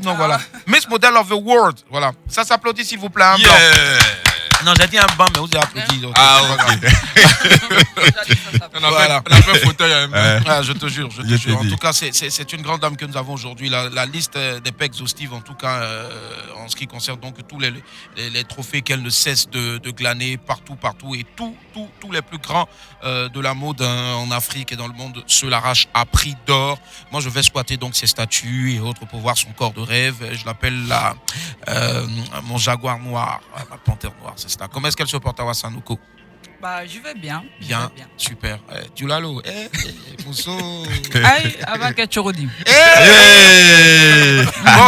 Donc voilà. Miss Model of the World. Voilà. Ça s'applaudit s'il vous plaît. Un blanc. Non, j'ai dit un banc, mais vous avez applaudi. Donc, on a fait fauteuil. Je te jure. En tout cas, c'est une grande dame que nous avons aujourd'hui. La liste n'est pas exhaustive, en tout cas, en ce qui concerne donc tous les trophées qu'elle ne cesse de glaner partout. Et tous les plus grands de la mode en Afrique et dans le monde se l'arrachent à prix d'or. Moi, je vais squatter donc ses statues et autres pour voir son corps de rêve. Je l'appelle mon jaguar noir, ma panthère noire. C'est ça. Comment est-ce qu'elle se porte à Wassanouko? Bah, je vais bien. Bien, super. Tu l'as l'eau. Mousso. Aïe, avant que tu redis.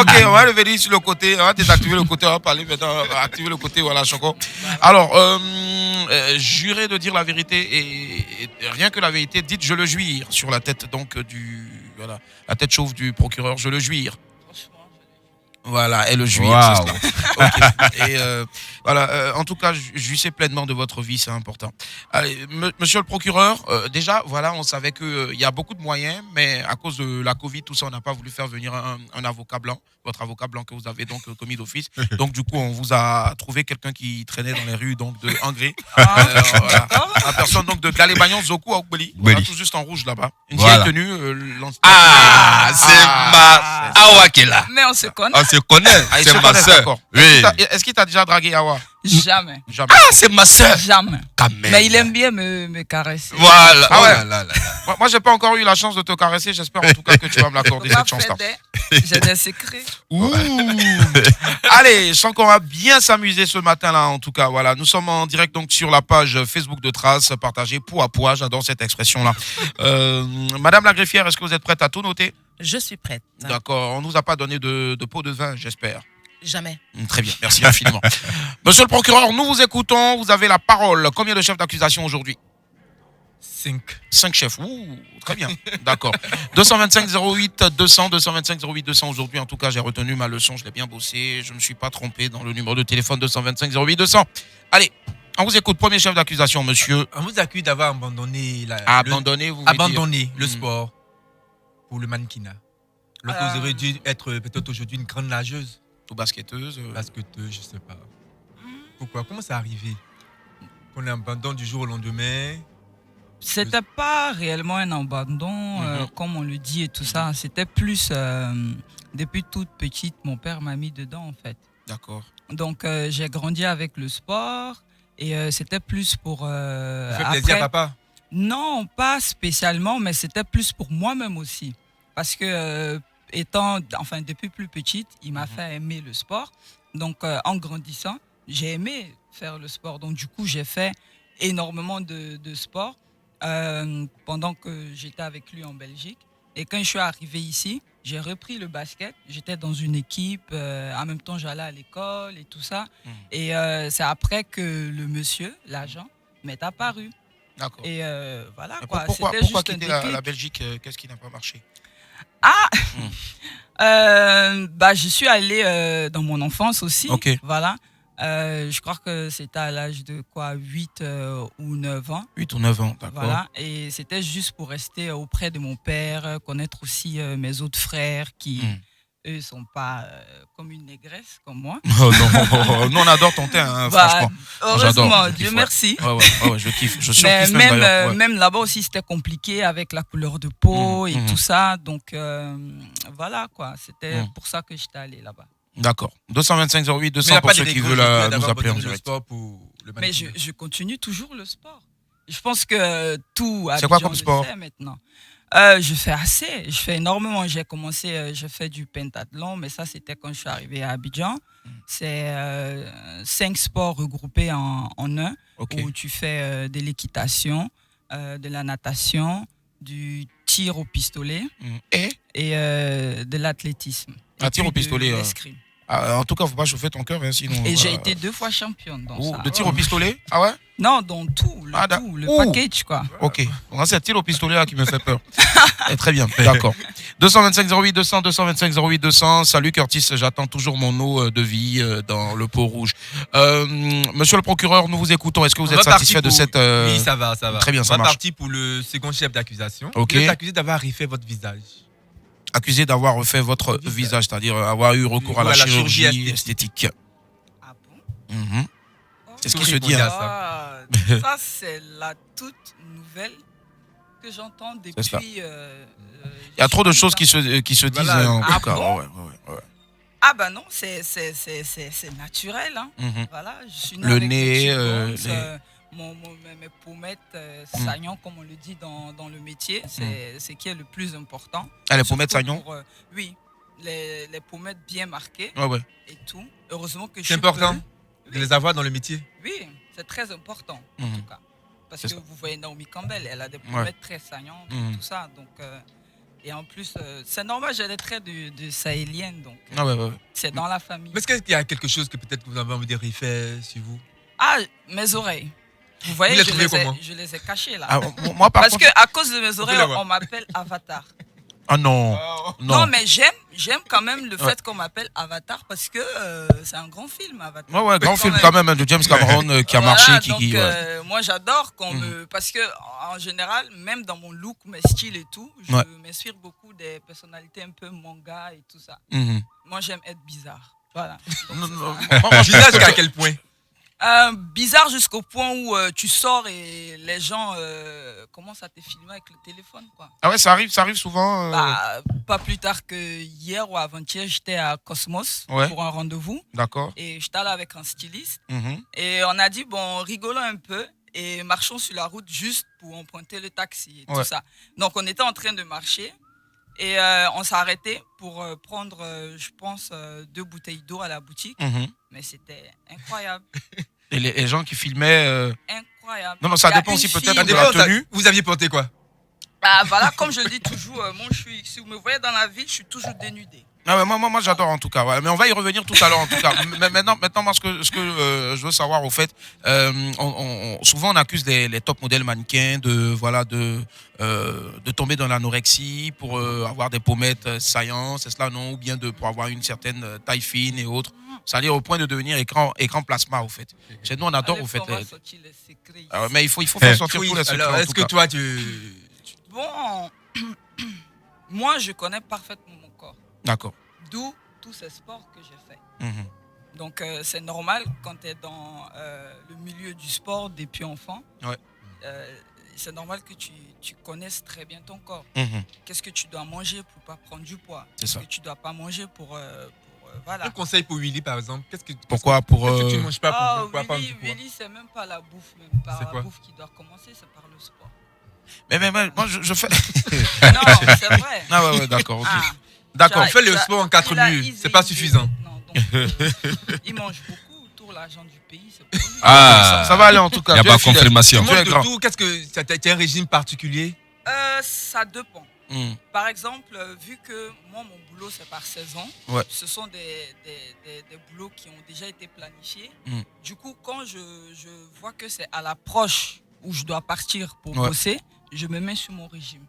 Ok, on va lever sur le côté. On va désactiver le côté. On va parler maintenant. Activer le côté. Voilà, Choco. Alors, jurez de dire la vérité et rien que la vérité, dites je le juire sur la tête donc voilà, la tête chauve du procureur. Je le juire. Voilà, et le juillet, c'est cela. Okay. Et voilà, en tout cas, jouissez pleinement de votre vie, c'est important. Allez, monsieur le procureur, déjà, voilà, on savait qu'il y a beaucoup de moyens, mais à cause de la Covid, tout ça, on n'a pas voulu faire venir un avocat blanc, votre avocat blanc que vous avez donc commis d'office. Donc, du coup, on vous a trouvé quelqu'un qui traînait dans les rues donc de Hongrie. Voilà. La personne donc de Galébagnon Zoku à Ogbeli, voilà, tout juste en rouge là-bas. Une vieille tenue. C'est ma Awa qui est là. Mais on se connaît. On se connaît, c'est ma soeur. Oui. Est-ce qu'il t'a déjà dragué, Awa? Jamais. Jamais. Ah, c'est ma soeur. Jamais. Mais il aime bien me caresser. Voilà. Ah ouais. Moi, j'ai pas encore eu la chance de te caresser. J'espère en tout cas que tu vas me l'accorder cette chance-là. J'ai des secrets. Ouh. Allez, je sens qu'on va bien s'amuser ce matin-là. En tout cas, voilà, nous sommes en direct donc sur la page Facebook de Trace, partagée poids à poids. J'adore cette expression-là. Madame la greffière, est-ce que vous êtes prête à tout noter? Je suis prête. D'accord. On nous a pas donné de pot de vin, j'espère. Jamais. Très bien, merci infiniment. Monsieur le procureur, nous vous écoutons, vous avez la parole. Combien de chefs d'accusation aujourd'hui? 5 chefs. Ouh, très bien. D'accord. 225 08 200, 225 08 200 aujourd'hui. En tout cas, j'ai retenu ma leçon, je l'ai bien bossé. Je ne me suis pas trompé dans le numéro de téléphone 225 08 200. Allez, on vous écoute. Premier chef d'accusation, monsieur. On vous accuse d'avoir abandonné le sport pour le mannequinat. Alors que vous auriez dû être peut-être aujourd'hui une grande nageuse. Ou basketteuse. Basketteuse, je sais pas. Pourquoi? Comment ça arrivé qu'on abandonne du jour au lendemain? C'était pas réellement un abandon, comme on le dit et tout ça. C'était plus, depuis toute petite, mon père m'a mis dedans en fait. D'accord. Donc j'ai grandi avec le sport et c'était plus pour... fait plaisir à papa? Non, pas spécialement, mais c'était plus pour moi-même aussi. Parce que depuis plus petite, il m'a fait aimer le sport. Donc en grandissant, j'ai aimé faire le sport. Donc du coup, j'ai fait énormément de sport pendant que j'étais avec lui en Belgique. Et quand je suis arrivé ici, j'ai repris le basket. J'étais dans une équipe. En même temps, j'allais à l'école et tout ça. Et c'est après que le monsieur, l'agent, m'est apparu. D'accord. Et voilà quoi. Pourquoi quitter la Belgique? Qu'est-ce qui n'a pas marché? Je suis allé dans mon enfance aussi. Okay. Voilà. Je crois que c'était à l'âge de 8 ou 9 ans. 8 ou 9 ans, d'accord. Voilà. Et c'était juste pour rester auprès de mon père, connaître aussi mes autres frères qui, eux, sont pas comme une négresse comme moi. Non, nous on adore ton teint, franchement. Heureusement, Dieu merci. Ouais, je kiffe. Je surkiffe même là-bas aussi, c'était compliqué avec la couleur de peau et tout ça. Donc, voilà, quoi. C'était pour ça que j'étais allé là-bas. D'accord. 225 08 200 pour ceux qui veulent nous appeler en direct. Mais je continue toujours le sport. Je pense que tout c'est quoi comme sport maintenant. Je fais énormément. J'ai commencé, je fais du pentathlon, mais ça c'était quand je suis arrivé à Abidjan. C'est 5 sports regroupés en un, où tu fais de l'équitation, de la natation, du tir au pistolet et de l'athlétisme. Un tir au pistolet. En tout cas, il ne faut pas chauffer ton cœur. Sinon, et j'ai été 2 fois championne dans ça. De tir au pistolet? Ah ouais? Non, dans tout, le package, quoi. Ok. C'est le tir au pistolet là qui me fait peur. Très bien, d'accord. 225 08 200, 225 08 200. Salut Curtis, j'attends toujours mon eau de vie dans le pot rouge. Monsieur le procureur, nous vous écoutons. Est-ce que vous êtes satisfait de cette... Oui, ça va. Très bien, ça marche. On va partir pour le second chef d'accusation. Ok. Vous êtes accusé d'avoir refait votre visage. accusé d'avoir refait votre visage, c'est-à-dire avoir eu recours à la chirurgie esthétique. Ah bon? C'est ce qui se dit. Ça, c'est la toute nouvelle que j'entends depuis. Il y a trop de choses qui se disent en tout cas. Bon? Ah bah non, c'est naturel. Hein. Voilà, je suis le nez, mes pommettes saillants, comme on le dit dans le métier, c'est qui est le plus important. Ah, les pommettes saillants? Oui, les pommettes bien marquées et tout. Heureusement que c'est important de les avoir dans le métier. Oui, c'est très important en tout cas. Parce que vous voyez Naomi Campbell, elle a des pommettes très saillantes, tout ça. Donc, et en plus, c'est normal, j'ai des traits de sahélienne, donc c'est dans la famille. Mais est-ce qu'il y a quelque chose que peut-être vous avez envie de refaire sur vous? Ah, mes oreilles. Vous voyez, je les ai cachées là. Moi, parce qu'à cause de mes oreilles, on m'appelle Avatar. Ah non. Non, mais j'aime quand même le fait qu'on m'appelle Avatar parce que c'est un grand film, Avatar. Ouais, grand film quand même de James Cameron qui a marché. Moi, j'adore qu'on me... Parce que en général, même dans mon look, mes styles et tout, je m'inspire beaucoup des personnalités un peu manga et tout ça. Moi, j'aime être bizarre. Voilà. Bizarre jusqu'à quel point? Bizarre jusqu'au point où tu sors et les gens commencent à te filmer avec le téléphone, quoi. Ah ouais, ça arrive souvent. Pas plus tard que hier ou avant-hier, j'étais à Cosmos pour un rendez-vous. D'accord. Et j'étais allé avec un styliste. Et on a dit, bon, rigolons un peu et marchons sur la route juste pour emprunter le taxi et tout ça. Donc on était en train de marcher et on s'est arrêté pour prendre, je pense, 2 bouteilles d'eau à la boutique. Mais c'était incroyable. Et les gens qui filmaient. Incroyable. Non, ça dépend aussi peut-être de la tenue. Vous aviez porté quoi? Voilà, comme je le dis toujours, moi, si vous me voyez dans la ville, je suis toujours dénudé. Ah ouais, moi j'adore en tout cas. Ouais. Mais on va y revenir tout à l'heure en tout cas. Mais maintenant, moi, ce que je veux savoir au fait, souvent on accuse les top modèles mannequins de tomber dans l'anorexie pour avoir des pommettes saillantes, c'est cela non? Ou bien pour avoir une certaine taille fine et autres. C'est-à-dire au point de devenir écran plasma au fait. Chez nous on adore au fait. Mais il faut faire sortir tous les secrets. Alors est-ce que toi Bon, moi je connais parfaitement mon corps. D'accord. D'où tous ces sports que j'ai fait. Donc c'est normal quand tu es dans le milieu du sport depuis enfant. C'est normal que tu connaisses très bien ton corps. Qu'est-ce que tu dois manger pour pas prendre du poids? Qu'est-ce que tu dois pas manger pour voilà. Un conseil pour Willy par exemple. Pourquoi qu'est-ce que tu ne manges pas pour pas prendre du poids? Willy, c'est même pas la bouffe, même pas la bouffe qui doit commencer, c'est par le sport. Mais moi je fais. Non, c'est vrai. Ah ouais, d'accord, ok. D'accord. Fais le sport en 4 minutes, c'est pas suffisant. Non, donc, il mange beaucoup autour de l'argent du pays, c'est pour lui. Ça va aller en tout cas. Il n'y a pas de confirmation. Tu manges de tout, qu'est-ce que tu as un régime particulier? Ça dépend. Par exemple, vu que moi, mon boulot, c'est par saison, ce sont des boulots qui ont déjà été planifiés. Du coup, quand je vois que c'est à l'approche où je dois partir pour bosser, je me mets sur mon régime.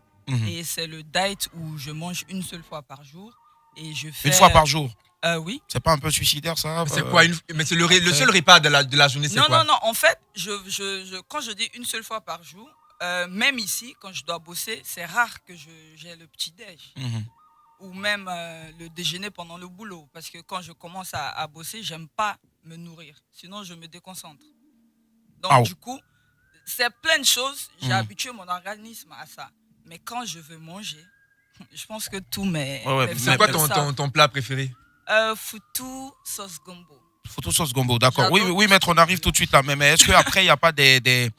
Et c'est le diet où je mange une seule fois par jour. Et je fais... Une fois par jour? Oui. C'est pas un peu suicidaire ça? C'est quoi Mais c'est le seul repas de la journée, c'est quoi? Non. En fait, quand je dis une seule fois par jour, même ici, quand je dois bosser, c'est rare que j'ai le petit-déj. Ou même le déjeuner pendant le boulot. Parce que quand je commence à bosser, j'aime pas me nourrir. Sinon, je me déconcentre. Donc, du coup, c'est plein de choses. J'ai habitué mon organisme à ça. Mais quand je veux manger, je pense que tout mes... c'est quoi ton plat préféré? Foutou sauce gombo. Foutou sauce gombo, d'accord. Oui, maître, on arrive tout de suite là. Mais est-ce qu'après, il n'y a pas des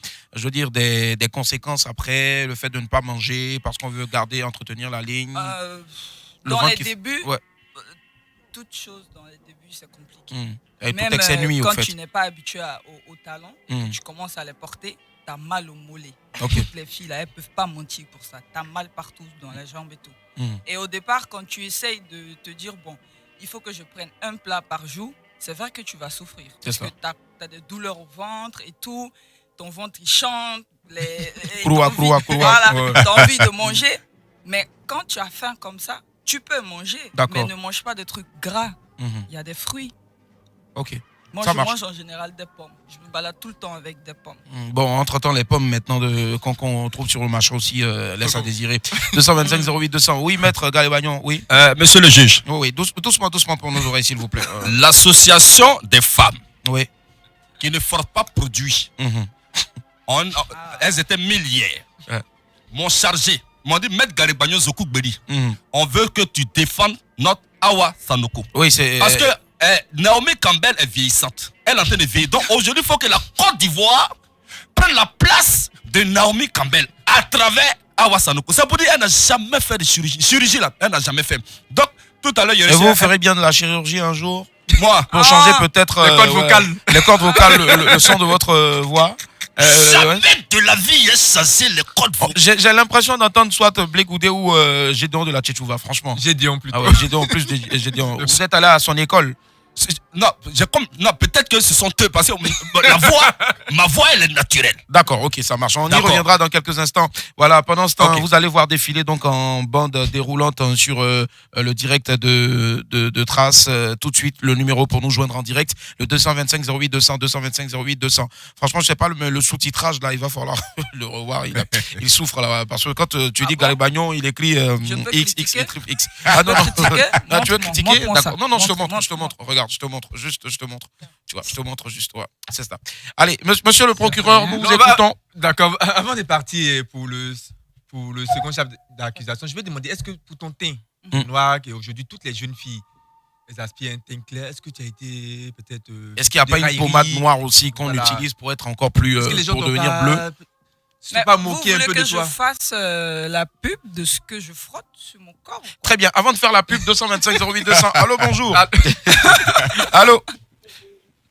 conséquences après, le fait de ne pas manger parce qu'on veut entretenir la ligne? Dans les débuts, toute chose dans les débuts, c'est compliqué. Et même tout excès nuit, quand tu n'es pas habitué aux talons, tu commences à les porter, tu as mal au mollet. Toutes les filles, là, elles ne peuvent pas mentir pour ça. Tu as mal partout, dans les jambes et tout. Et au départ, quand tu essayes de te dire, bon, il faut que je prenne un plat par jour, c'est vrai que tu vas souffrir. Parce que tu as des douleurs au ventre et tout. Ton ventre, il chante. Voilà, tu as envie de manger. Mais quand tu as faim comme ça, tu peux manger. Mais ne mange pas de trucs gras. Il y a des fruits. Ok. Moi, Ça je marche. mange en général des pommes. Je me balade tout le temps avec des pommes. Bon, entre-temps, les pommes maintenant qu'on trouve sur le marché aussi laissent à désirer. 225 08 200. Oui, maître Galébagnon, oui. Monsieur le juge. Oui, doucement pour nos oreilles, s'il vous plaît. L'association des femmes Oui. qui ne forment pas produit, elles étaient milliers. M'ont chargé, m'ont dit, maître Galébagnon Zokou Gberi, on veut que tu défendes notre Awa Sanoko. Oui, c'est. Parce que Naomi Campbell est vieillissante. Elle est en train de vieillir. Donc aujourd'hui, il faut que la Côte d'Ivoire prenne la place de Naomi Campbell à travers Awa Sanoko. Ça veut dire qu'elle n'a jamais fait de chirurgie. Chirurgie, là, elle n'a jamais fait. Donc, tout à l'heure, il y a Et vous ferez bien de la chirurgie un jour moi, pour changer peut-être les cordes vocales. Les cordes vocales, le son de votre voix. jamais de la vie, elle changer les cordes vocales. J'ai l'impression d'entendre soit Blé Goudé ou Gédéon de la Tchétchouva, franchement. Gédéon plutôt. Ah ouais, Gédéon plus Gédéon. Vous êtes allé à son école? Non, peut-être que ce sont eux, parce que ma voix, elle est naturelle. D'accord, ok, ça marche. On y reviendra dans quelques instants. Voilà, pendant ce temps, Okay. vous allez voir défiler donc en bande déroulante sur le direct de Trace. Tout de suite, le numéro pour nous joindre en direct, le 225 08 200, 225 08 200. Franchement, je sais pas, le sous-titrage, là, il va falloir le revoir. Il souffre, là, parce que quand tu dis Galébagnon, il écrit X, X, et triple X. Ah non, non. Tu veux critiquer? D'accord. Non, je te montre. Regarde, je te montre. Tu vois, je te montre juste. Ouais, c'est ça. Allez, monsieur le procureur, nous vous écoutons. D'accord. Avant de partir pour le second chef d'accusation, je vais demander, est-ce que pour ton teint noir, et aujourd'hui toutes les jeunes filles, elles aspirent à un teint clair, est-ce que tu as été peut-être... Est-ce qu'il n'y a pas une pommade noire aussi qu'on utilise pour être encore plus... pour devenir bleu? Je ne pas moquer un peu de toi. Vous voulez que je fasse la pub de ce que je frotte sur mon corps? Très bien. Avant de faire la pub, 225 08 200. Allô, bonjour. Allô.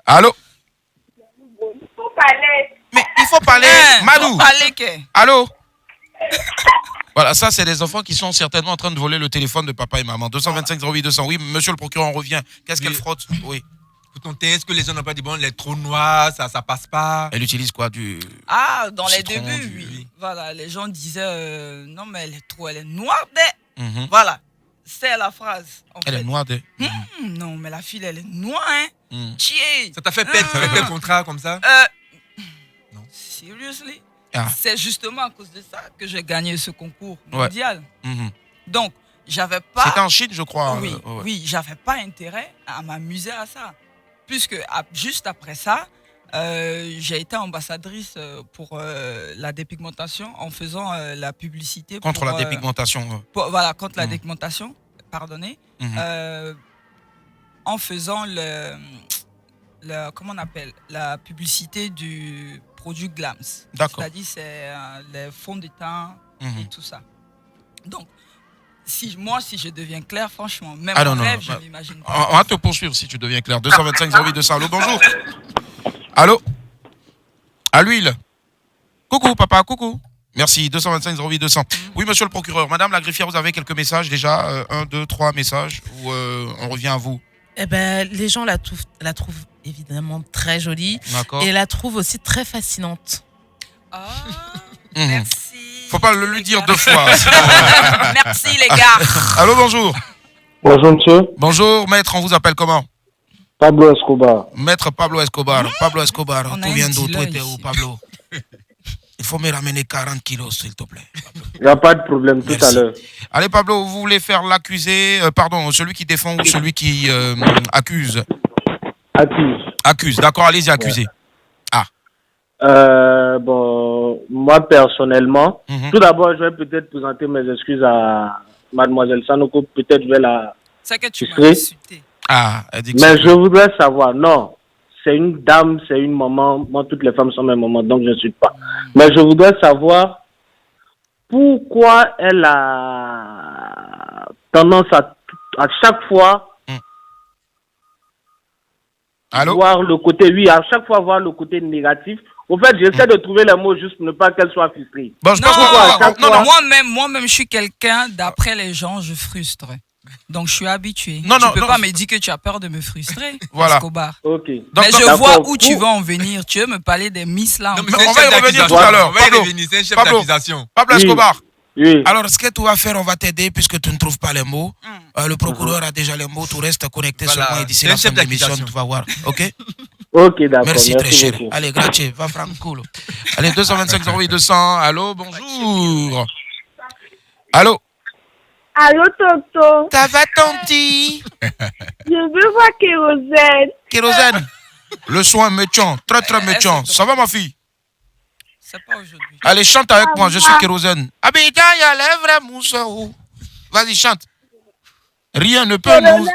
Il faut parler. Mais il faut parler. Madou. Allô. Voilà, ça, c'est des enfants qui sont certainement en train de voler le téléphone de papa et maman. 225 08 200. Oui, monsieur le procureur, on revient. Qu'est-ce qu'elle frotte? Oui. Pour ton teint, est-ce que les gens n'ont pas dit, bon, elle est trop noire, ça passe pas? Elle utilise quoi? Dans les débuts, oui. Voilà, les gens disaient, non, mais elle est noire, Voilà, c'est la phrase. Elle est noire, non, mais la fille, elle est noire, hein. Ça t'a fait perdre tes contrats comme ça? Non. Seriously? Ah. C'est justement à cause de ça que j'ai gagné ce concours mondial. Ouais. Donc, j'avais pas... C'était en Chine, je crois. Oui, j'avais pas intérêt à m'amuser à ça. Puisque juste après ça, j'ai été ambassadrice pour la dépigmentation en faisant la publicité. Contre la dépigmentation. Voilà, contre la dépigmentation, pardonnez. En faisant comment on appelle, la publicité du produit Glams. D'accord. C'est-à-dire, c'est les fonds de teint et tout ça. Donc, si je deviens clair, franchement, même en rêve, je ne m'imagine pas. On va te poursuivre si tu deviens clair. 225 08 200. Allô, bonjour. Allô. À l'huile. Coucou, papa, coucou. Merci. 225 08 200. Oui, monsieur le procureur. Madame la greffière, vous avez quelques messages déjà. 1, 2, 3 messages. Ou on revient à vous. Eh ben, les gens la trouvent évidemment très jolie. D'accord. Et la trouvent aussi très fascinante. Merci. Faut pas lui dire deux fois. Merci les gars. Allô, bonjour. Bonjour monsieur. Bonjour, maître, on vous appelle comment? Pablo Escobar. Maître Pablo Escobar. Pablo Escobar, On a tout vient un d'où? dealer Tout était où, Pablo? Il faut me ramener 40 kilos, s'il te plaît. Il n'y a pas de problème, tout Merci. à l'heure. Allez, Pablo, vous voulez faire l'accusé, celui qui défend ou celui qui accuse? Accuse, d'accord, allez-y, accusez. Bon, moi personnellement, tout d'abord, je vais peut-être présenter mes excuses à mademoiselle Sanoko. Peut-être je vais la... C'est que tu m'as insulté. Elle dit que mais je voudrais savoir, non, c'est une dame, c'est une maman. Moi, toutes les femmes sont mes mamans, donc je ne suis pas. Mais je voudrais savoir pourquoi elle a tendance à chaque fois voir le côté, à chaque fois voir le côté négatif. Au fait, j'essaie de trouver les mots juste pour ne pas qu'elle soit frustrée. Bon, Moi-même, je suis quelqu'un, d'après les gens, je frustre. Donc, je suis habitué. Tu peux pas me dire que tu as peur de me frustrer, voilà. Escobar. Ok. Mais je vois où tu veux en venir. Tu veux me parler des Miss là. On va y revenir tout à l'heure. Pablo Escobar. Oui. Alors, ce que tu vas faire, on va t'aider puisque tu ne trouves pas les mots. Le procureur a déjà les mots. Tout reste connecté seulement et d'ici la fin de l'émission, tu vas voir. Ok? Ok, d'accord. Merci, très cher. beaucoup. Allez, grazie, va franculo. Allez, 225 08 200. Allô, bonjour. Allô. Allô, tonton. Ça va, tanti? Je veux voir Kérosène. Kérosène. Le soin méchant, très très méchant. Ça va, ma fille? C'est pas aujourd'hui. Allez, chante avec moi, je suis Kérosène. Abidjan, il y a les vrais mousseaux. Vas-y, chante. Rien ne peut nous...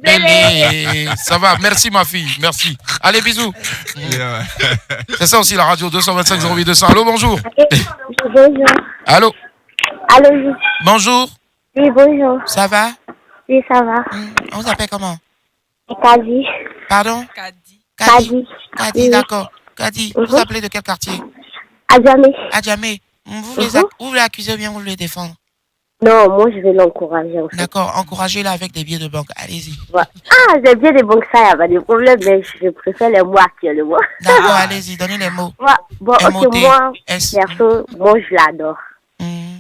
Bélé. Ça va, merci ma fille, merci. Allez, bisous. C'est ça aussi la radio, 225 08 200. Allô, bonjour. Bonjour. Allô. Allô. Bonjour. Oui, bonjour. Ça va? Oui, ça va. On vous appelle comment? Kadi. Pardon? Kadi. Kadi. Kadi, Oui. d'accord. Kadi, vous appelez de quel quartier? Adjamé. Adjamé. Vous voulez accuser ou bien vous voulez défendre? Non, moi, je vais l'encourager, en fait. D'accord, encouragez-la avec des billets de banque. Allez-y. Ouais. Ah, j'ai bien des bons que ça, il n'y a pas de problème, mais je préfère les mots actuellement. D'accord, allez-y, donnez les mots. Ouais. Bon, ok, moi, M-O-T-S. perso, moi, je l'adore.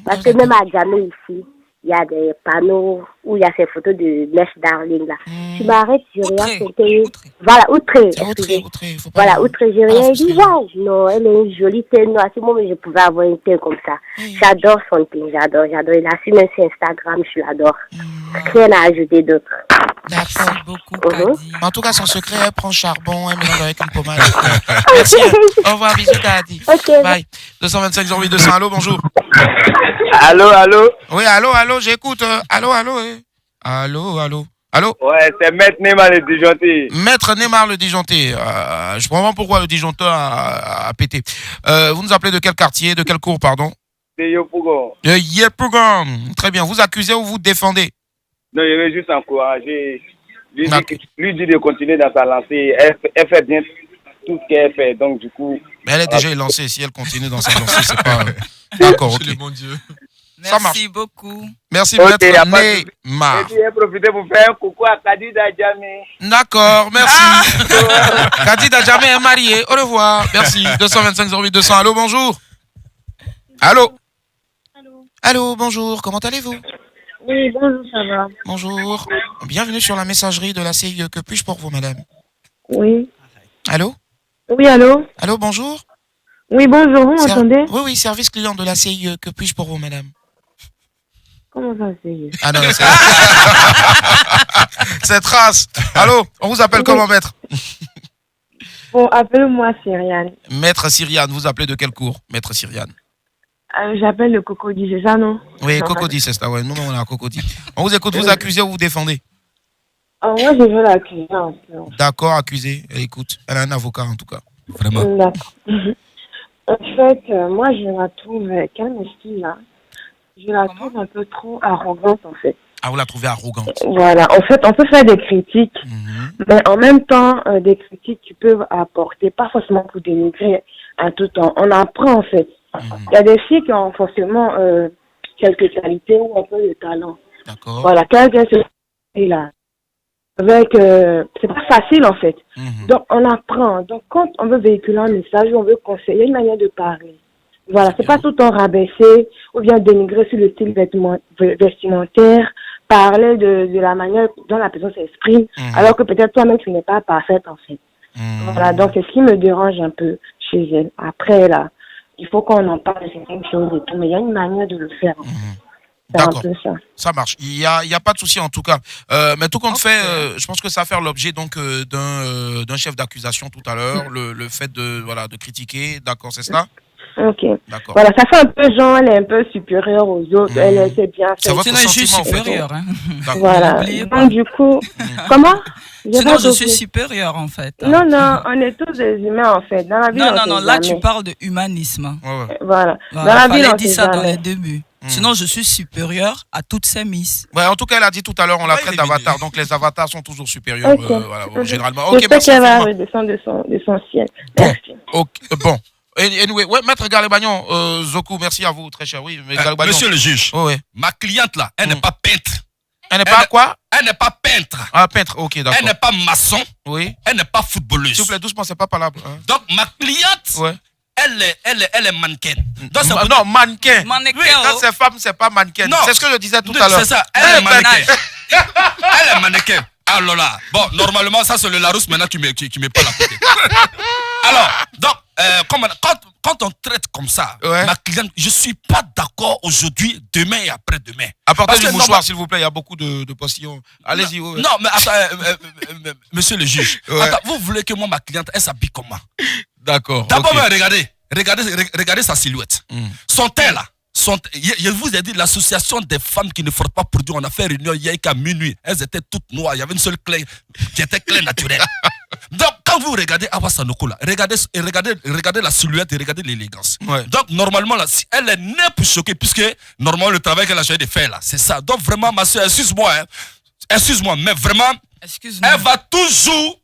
Parce que même à Adjamé, ici, il y a des panneaux où il y a ces photos de Mèche Darling, là. Tu m'arrêtes, je rien sauté. Voilà, outré. Outré, faut pas... Voilà, outré, j'ai rien dit. Waouh, non, elle est une jolie teinte noire. Si moi, je pouvais avoir une teinte comme ça. J'adore son teint, j'adore. Il a su même sur Instagram, je l'adore. Rien à ajouter d'autre. Merci beaucoup, Kadi. En tout cas, son secret, elle prend charbon, elle mélange avec une pommade. Merci. Au revoir, bisous, Kadi. Ok. Bye. 225 08 200. Allô, bonjour. Allô, allô. Oui, allô, j'écoute. Allô. Allô. Ouais, c'est Maître Neymar le disjoncté. Maître Neymar le disjoncté. Je comprends pourquoi le disjoncteur a pété. Vous nous appelez de quel quartier, de quel cours, pardon? De Yopougon. De Yepougon. Très bien. Vous accusez ou vous défendez? Non, je vais juste encourager. Lui dit de continuer dans sa lancée. Elle fait bien tout ce qu'elle fait. Donc, du coup. Mais elle est déjà lancée. Si elle continue dans sa lancée, c'est pas. D'accord, ok. Le bon Dieu. Ça marche. Merci beaucoup. Merci, Ok, Maître Et Neymar. puis, profitez pour faire un coucou à Kadi Dadjamé. D'accord, merci. Kadi Dadjamé est marié. Au revoir. Merci. 225 08 200. Allô, bonjour. Allô. Allô, bonjour. Comment allez-vous? Oui, bonjour, ça va. Bonjour. Bienvenue sur la messagerie de la CIE. Que puis-je pour vous, madame? Oui. Allô? Oui, allô? Allô, bonjour. Oui, bonjour, vous m'entendez? Oui, service client de la CIE. Que puis-je pour vous, madame? Comment ça, c'est? Ah non, c'est trace. Allô, on vous appelle comment, maître? Bon, appelle-moi Cyriane. Maître Cyriane, vous appelez de quel cours, maître Cyriane? J'appelle le Cocody, c'est ça, non? Oui, Non, Cocody, c'est ça, ouais. Nous, on a Cocody. On vous écoute, vous accusez ou vous défendez? moi, je veux l'accuser, en fait. D'accord, accusé. Elle écoute. Elle a un avocat, en tout cas. Vraiment. D'accord. En fait, moi, je la trouve, calme style, là. Je la trouve un peu trop arrogante, en fait. Ah, vous la trouvez arrogante? Voilà. En fait, on peut faire des critiques, mais en même temps, des critiques qui peuvent apporter, pas forcément pour dénigrer à tout temps. On apprend, en fait. Il y a des filles qui ont forcément quelques qualités ou un peu de talent. D'accord. Voilà, quelqu'un se là. Avec, c'est pas facile, en fait. Donc, on apprend. Donc, quand on veut véhiculer un message, on veut conseiller, il y a une manière de parler. Voilà, c'est pas tout le temps rabaisser ou bien dénigrer sur le style vestimentaire, parler de la manière dont la personne s'exprime, alors que peut-être toi-même tu n'es pas parfaite en fait. Voilà, donc c'est ce qui me dérange un peu chez elle. Après là, il faut qu'on en parle de certaines choses et tout, mais il y a une manière de le faire. En fait. C'est un D'accord. peu ça. Ça marche. Il y a pas de souci en tout cas. Mais tout compte fait, je pense que ça va faire l'objet donc d'un chef d'accusation tout à l'heure, le fait de critiquer. D'accord, c'est cela? Ok. D'accord. Voilà, ça fait un peu genre, elle est un peu supérieure aux autres, elle essaie bien C'est faire. votre Sinon, je suis sentiment, en fait. supérieur. Hein. D'accord. Voilà. N'oubliez pas. Donc du coup, comment? J'ai Sinon, pas je suis compris. supérieur en fait. Non, on est tous des humains en fait. Dans la vie, Non, là tu parles de humanisme. Ouais. Voilà. Voilà, Dans la vie, fallait on dire sait ça dans jamais. les débuts. Sinon, je suis supérieur à toutes ces miss. Ouais, en tout cas, elle a dit tout à l'heure, on la Ouais, traite il est d'avatar. venu. Donc, les avatars sont toujours supérieurs. Ok. Voilà, bon, généralement. Ok, J'espère merci. qu'elle va infiniment. redescendre de son ciel. Bon. Merci. Ok, bon. Anyway, ouais, maître Galébagnon, Zoku, merci à vous, très cher. Oui, mais Galébagnon. Monsieur le juge, Oh, ouais. ma cliente là, elle n'est pas peintre. Elle n'est pas quoi? Elle n'est pas peintre. Ah, peintre, ok, Elle d'accord. n'est pas maçon. Oui. Elle n'est pas footballeuse. S'il vous plaît, doucement, c'est pas palable. Hein. Donc ma cliente, Ouais. elle est mannequin. Donc, ça veut Non, mannequin. Mannequin, Oui, quand oh. c'est femme, c'est pas mannequin. Non. C'est ce que je disais tout dire- à l'heure. C'est ça, elle est mannequin. Elle est mannequin. Alors là, bon, normalement, ça, c'est le Larousse maintenant qui me parle à côté. Alors, donc, quand on traite comme ça, ma cliente, je ne suis pas d'accord aujourd'hui, demain et après-demain. Apportez du mouchoir, s'il vous plaît, il y a beaucoup de postillons. Allez-y. Non, mais attends, monsieur le juge, attends, vous voulez que moi, ma cliente, elle s'habille comment? D'accord. D'abord, regardez sa silhouette. Son teint, là. Je vous ai dit, l'association des femmes qui ne frottent pas produit, on a fait réunion hier qu'à minuit. Elles étaient toutes noires. Il y avait une seule clé qui était clé naturelle. Donc, quand vous regardez Awa Sanogo, là, regardez la silhouette et regardez l'élégance. Ouais. Donc, normalement, là, si elle est née pour choquer, puisque normalement, le travail qu'elle a choisi de faire, là, c'est ça. Donc, vraiment, ma soeur, excuse-moi, mais vraiment, elle va toujours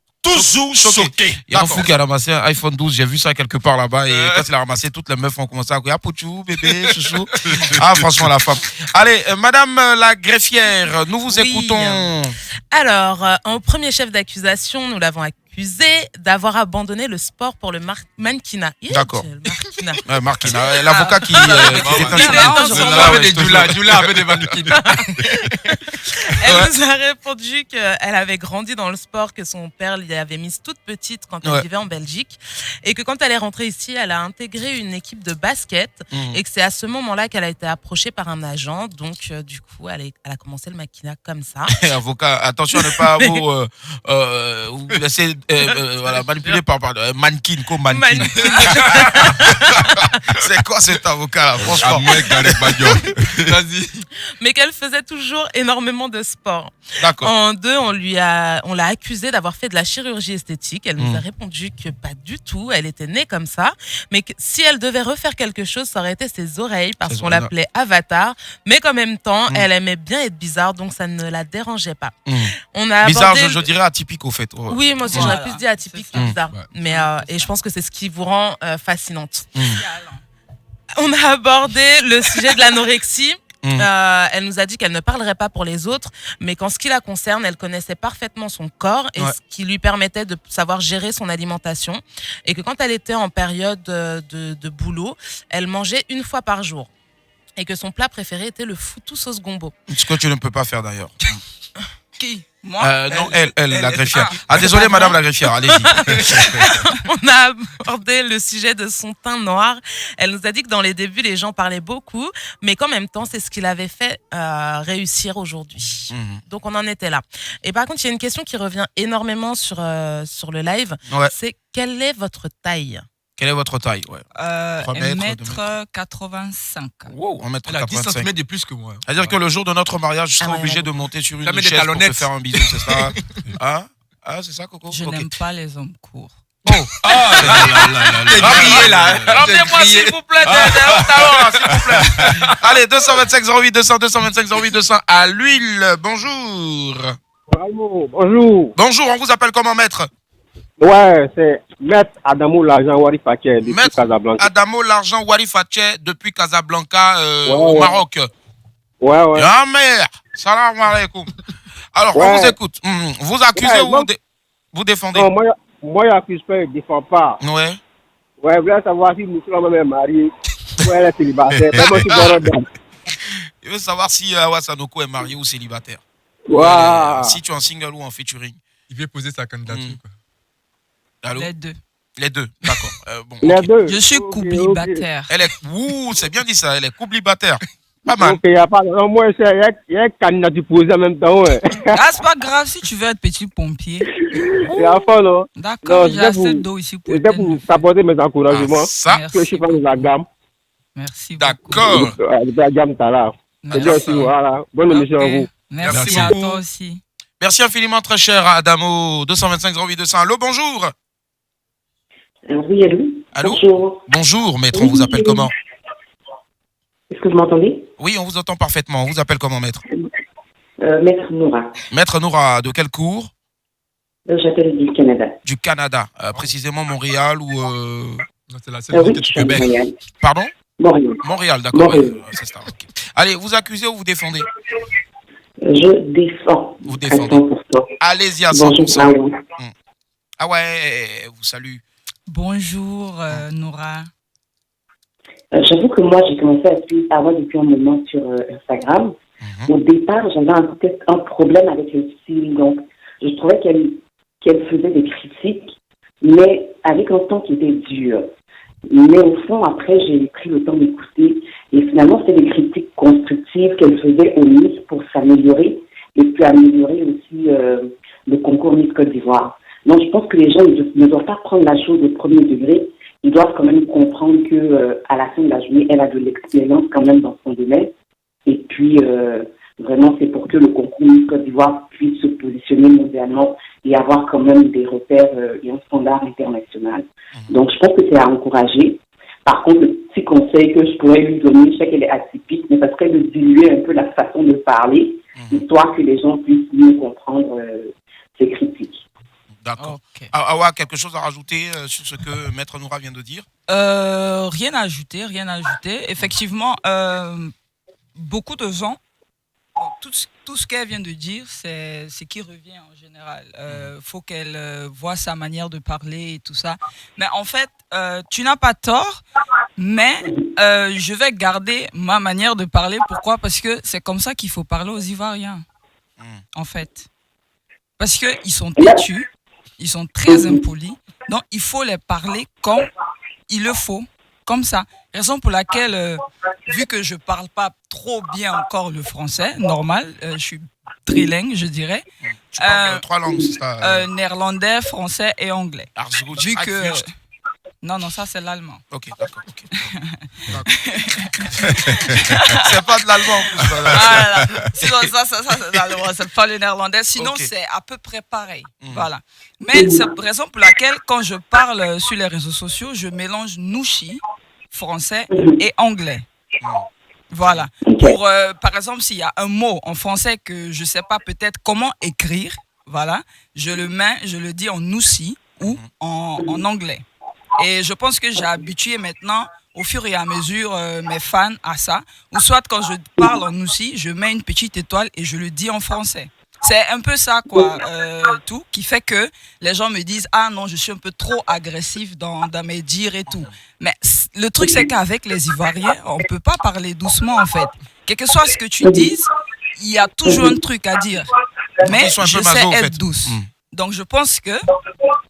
choqué. Il y a un fou qui a ramassé un iPhone 12, j'ai vu ça quelque part là-bas et quand il a ramassé, toutes les meufs ont commencé à dire Pouchou, bébé, chouchou. Ah, franchement, la femme. Allez, madame la greffière, nous vous écoutons. Alors, en premier chef d'accusation, nous l'avons accusé d'avoir abandonné le sport pour le mannequinat. D'accord. Marquina. L'avocat qui Djoula avait des mannequins. Elle nous a répondu qu'elle avait grandi dans le sport, que son père l'y avait mise toute petite quand elle vivait en Belgique et que quand elle est rentrée ici, elle a intégré une équipe de basket et que c'est à ce moment-là qu'elle a été approchée par un agent. Donc, du coup, elle a commencé le mannequinat comme ça. Avocat, attention à ne pas vous laisser manipuler par mannequin comme mannequin. C'est quoi cet avocat-là, franchement? Vas-y. Mais qu'elle faisait toujours énormément de sport. D'accord. En deux, on l'a accusée d'avoir fait de la chirurgie esthétique. Elle nous a répondu que pas du tout. Elle était née comme ça. Mais que si elle devait refaire quelque chose, ça aurait été ses oreilles parce qu'on l'appelait Avatar. Mais qu'en même temps, elle aimait bien être bizarre, donc ça ne la dérangeait pas. On a bizarre, je dirais atypique au fait. Ouais. Oui, moi aussi, j'aurais plus dit atypique que bizarre. Ouais. Mais, et je pense que c'est ce qui vous rend fascinante. On a abordé le sujet de l'anorexie. Elle nous a dit qu'elle ne parlerait pas pour les autres, mais qu'en ce qui la concerne, elle connaissait parfaitement son corps et ce qui lui permettait de savoir gérer son alimentation. Et que quand elle était en période de boulot, elle mangeait 1 fois par jour. Et que son plat préféré était le foutou sauce gombo. Ce que tu ne peux pas faire d'ailleurs. Qui? Moi non, elle, la greffière. Ah, désolé, madame la greffière, allez-y. On a abordé le sujet de son teint noir. Elle nous a dit que dans les débuts, les gens parlaient beaucoup, mais qu'en même temps, c'est ce qui l'avait fait réussir aujourd'hui. Donc, on en était là. Et par contre, il y a une question qui revient énormément sur le live. Ouais. C'est quelle est votre taille? Quelle est votre taille? 1m85. Wow, 1m85. Elle a 10 cm de plus que moi. C'est-à-dire que le jour de notre mariage, je serai obligé de monter sur une chaise pour te faire un bisou, c'est ça? Ah, c'est ça, Coco? Je n'aime pas les hommes courts. Oh! Ramenez-moi, s'il vous plaît, s'il vous plaît. Allez, 225 08 200, 225 08 200 à l'huile. Bonjour. Bonjour. Bonjour, on vous appelle comment, maître? Ouais, c'est Maître Adamo L'Argent Warifache depuis Casablanca. Adamo L'Argent Warifache depuis Casablanca au Maroc. Ouais. Ah merde. Salam alaikum. Alors, on vous écoute. Vous accusez ou vous défendez? Non, moi j'accuse pas, je ne défends pas. Ouais. Ouais, je voulais savoir si Moussoula même est mariée ou elle est célibataire. Il veut savoir si Awa Sanogo est marié ou célibataire. Ouais. Si tu es en single ou en featuring. Il veut poser sa candidature. Allô? Les deux, d'accord. Les deux. Je suis couplibataire. Elle est... Ouh, c'est bien dit ça, elle est couplibataire. Pas mal. Ok, il n'y a pas... Non, moi, il y a une candidature posée en même temps. Ouais. Ah, c'est pas grave si tu veux être petit pompier. Il y a pas, non? D'accord, j'ai assez d'eau iix pour vous apporter mes encouragements. Ça, que je suis pas dans la gamme. Merci. D'accord. La gamme, t'as là. C'est bien aussi, voilà. Bonne émission à vous. Merci à toi aussi. Merci infiniment, très cher Adamo. 225 08 200. Allô, bonjour. Oui, allô. Allô. Bonjour. Bonjour, maître, on vous appelle comment? Est-ce que vous m'entendez? Oui, on vous entend parfaitement. On vous appelle comment, maître? Maître Noura. Maître Noura, de quel cours? J'appelle du Canada. Du Canada, précisément Montréal ou... Non, c'est la oui, je suis à Montréal. Pardon? Montréal, d'accord. C'est ça, okay. Allez, vous accusez ou vous défendez? Je défends. Vous défendez. Allez-y à 100%. Ah ouais, vous salue. Bonjour, Noura. J'avoue que moi, j'ai commencé à suivre Awa depuis un moment sur Instagram. Au départ, j'avais un problème avec le style. Donc, trouvais qu'elle faisait des critiques, mais avec un ton qui était dur. Mais au fond, après, j'ai pris le temps d'écouter. Et finalement, c'était des critiques constructives qu'elle faisait au Miss pour s'améliorer et puis améliorer aussi le concours Miss Côte d'Ivoire. Donc, je pense que les gens ne doivent pas prendre la chose au premier degré. Ils doivent quand même comprendre que à la fin de la journée, elle a de l'expérience quand même dans son domaine. Et puis, vraiment, c'est pour que le concours Miss Côte d'Ivoire puisse se positionner mondialement et avoir quand même des repères et un standard international. Donc, je pense que c'est à encourager. Par contre, le petit conseil que je pourrais lui donner, je sais qu'elle est atypique, mais ça serait de diluer un peu la façon de parler, histoire que les gens puissent mieux comprendre ses critiques. D'accord. Okay. Awa, quelque chose à rajouter sur ce que Maître Noura vient de dire? Rien à ajouter. Effectivement, beaucoup de gens, tout ce qu'elle vient de dire, c'est ce qui revient en général. Faut qu'elle voit sa manière de parler et tout ça. Mais en fait, tu n'as pas tort, mais je vais garder ma manière de parler. Pourquoi? Parce que c'est comme ça qu'il faut parler aux Ivoiriens, en fait. Parce qu'ils sont têtus, ils sont très impolis, donc il faut les parler comme il le faut. Comme ça. Raison pour laquelle, vu que je parle pas trop bien encore le français, normal, je suis trilingue, je dirais. Tu parles 3 langues, c'est ça? Néerlandais, français et anglais. Vu que... Non, ça c'est l'allemand. Ok, d'accord. C'est pas de l'allemand en plus. Voilà. Sinon, ça c'est l'allemand, c'est pas le néerlandais. Sinon, c'est à peu près pareil. Voilà. Mais c'est la raison pour laquelle, quand je parle sur les réseaux sociaux, je mélange Nouchi, français et anglais. Voilà. Pour, par exemple, s'il y a un mot en français que je sais pas peut-être comment écrire, voilà, je le dis en Nouchi ou en anglais. Et je pense que j'ai habitué maintenant, au fur et à mesure, mes fans à ça. Ou soit quand je parle en Nouchi, je mets une petite étoile et je le dis en français. C'est un peu ça, quoi, tout, qui fait que les gens me disent « Ah non, je suis un peu trop agressif dans mes dires et tout. » Mais le truc, c'est qu'avec les Ivoiriens, on ne peut pas parler doucement, en fait. Quel que soit ce que tu dises, il y a toujours un truc à dire. Mais je sais être douce. Donc, je pense que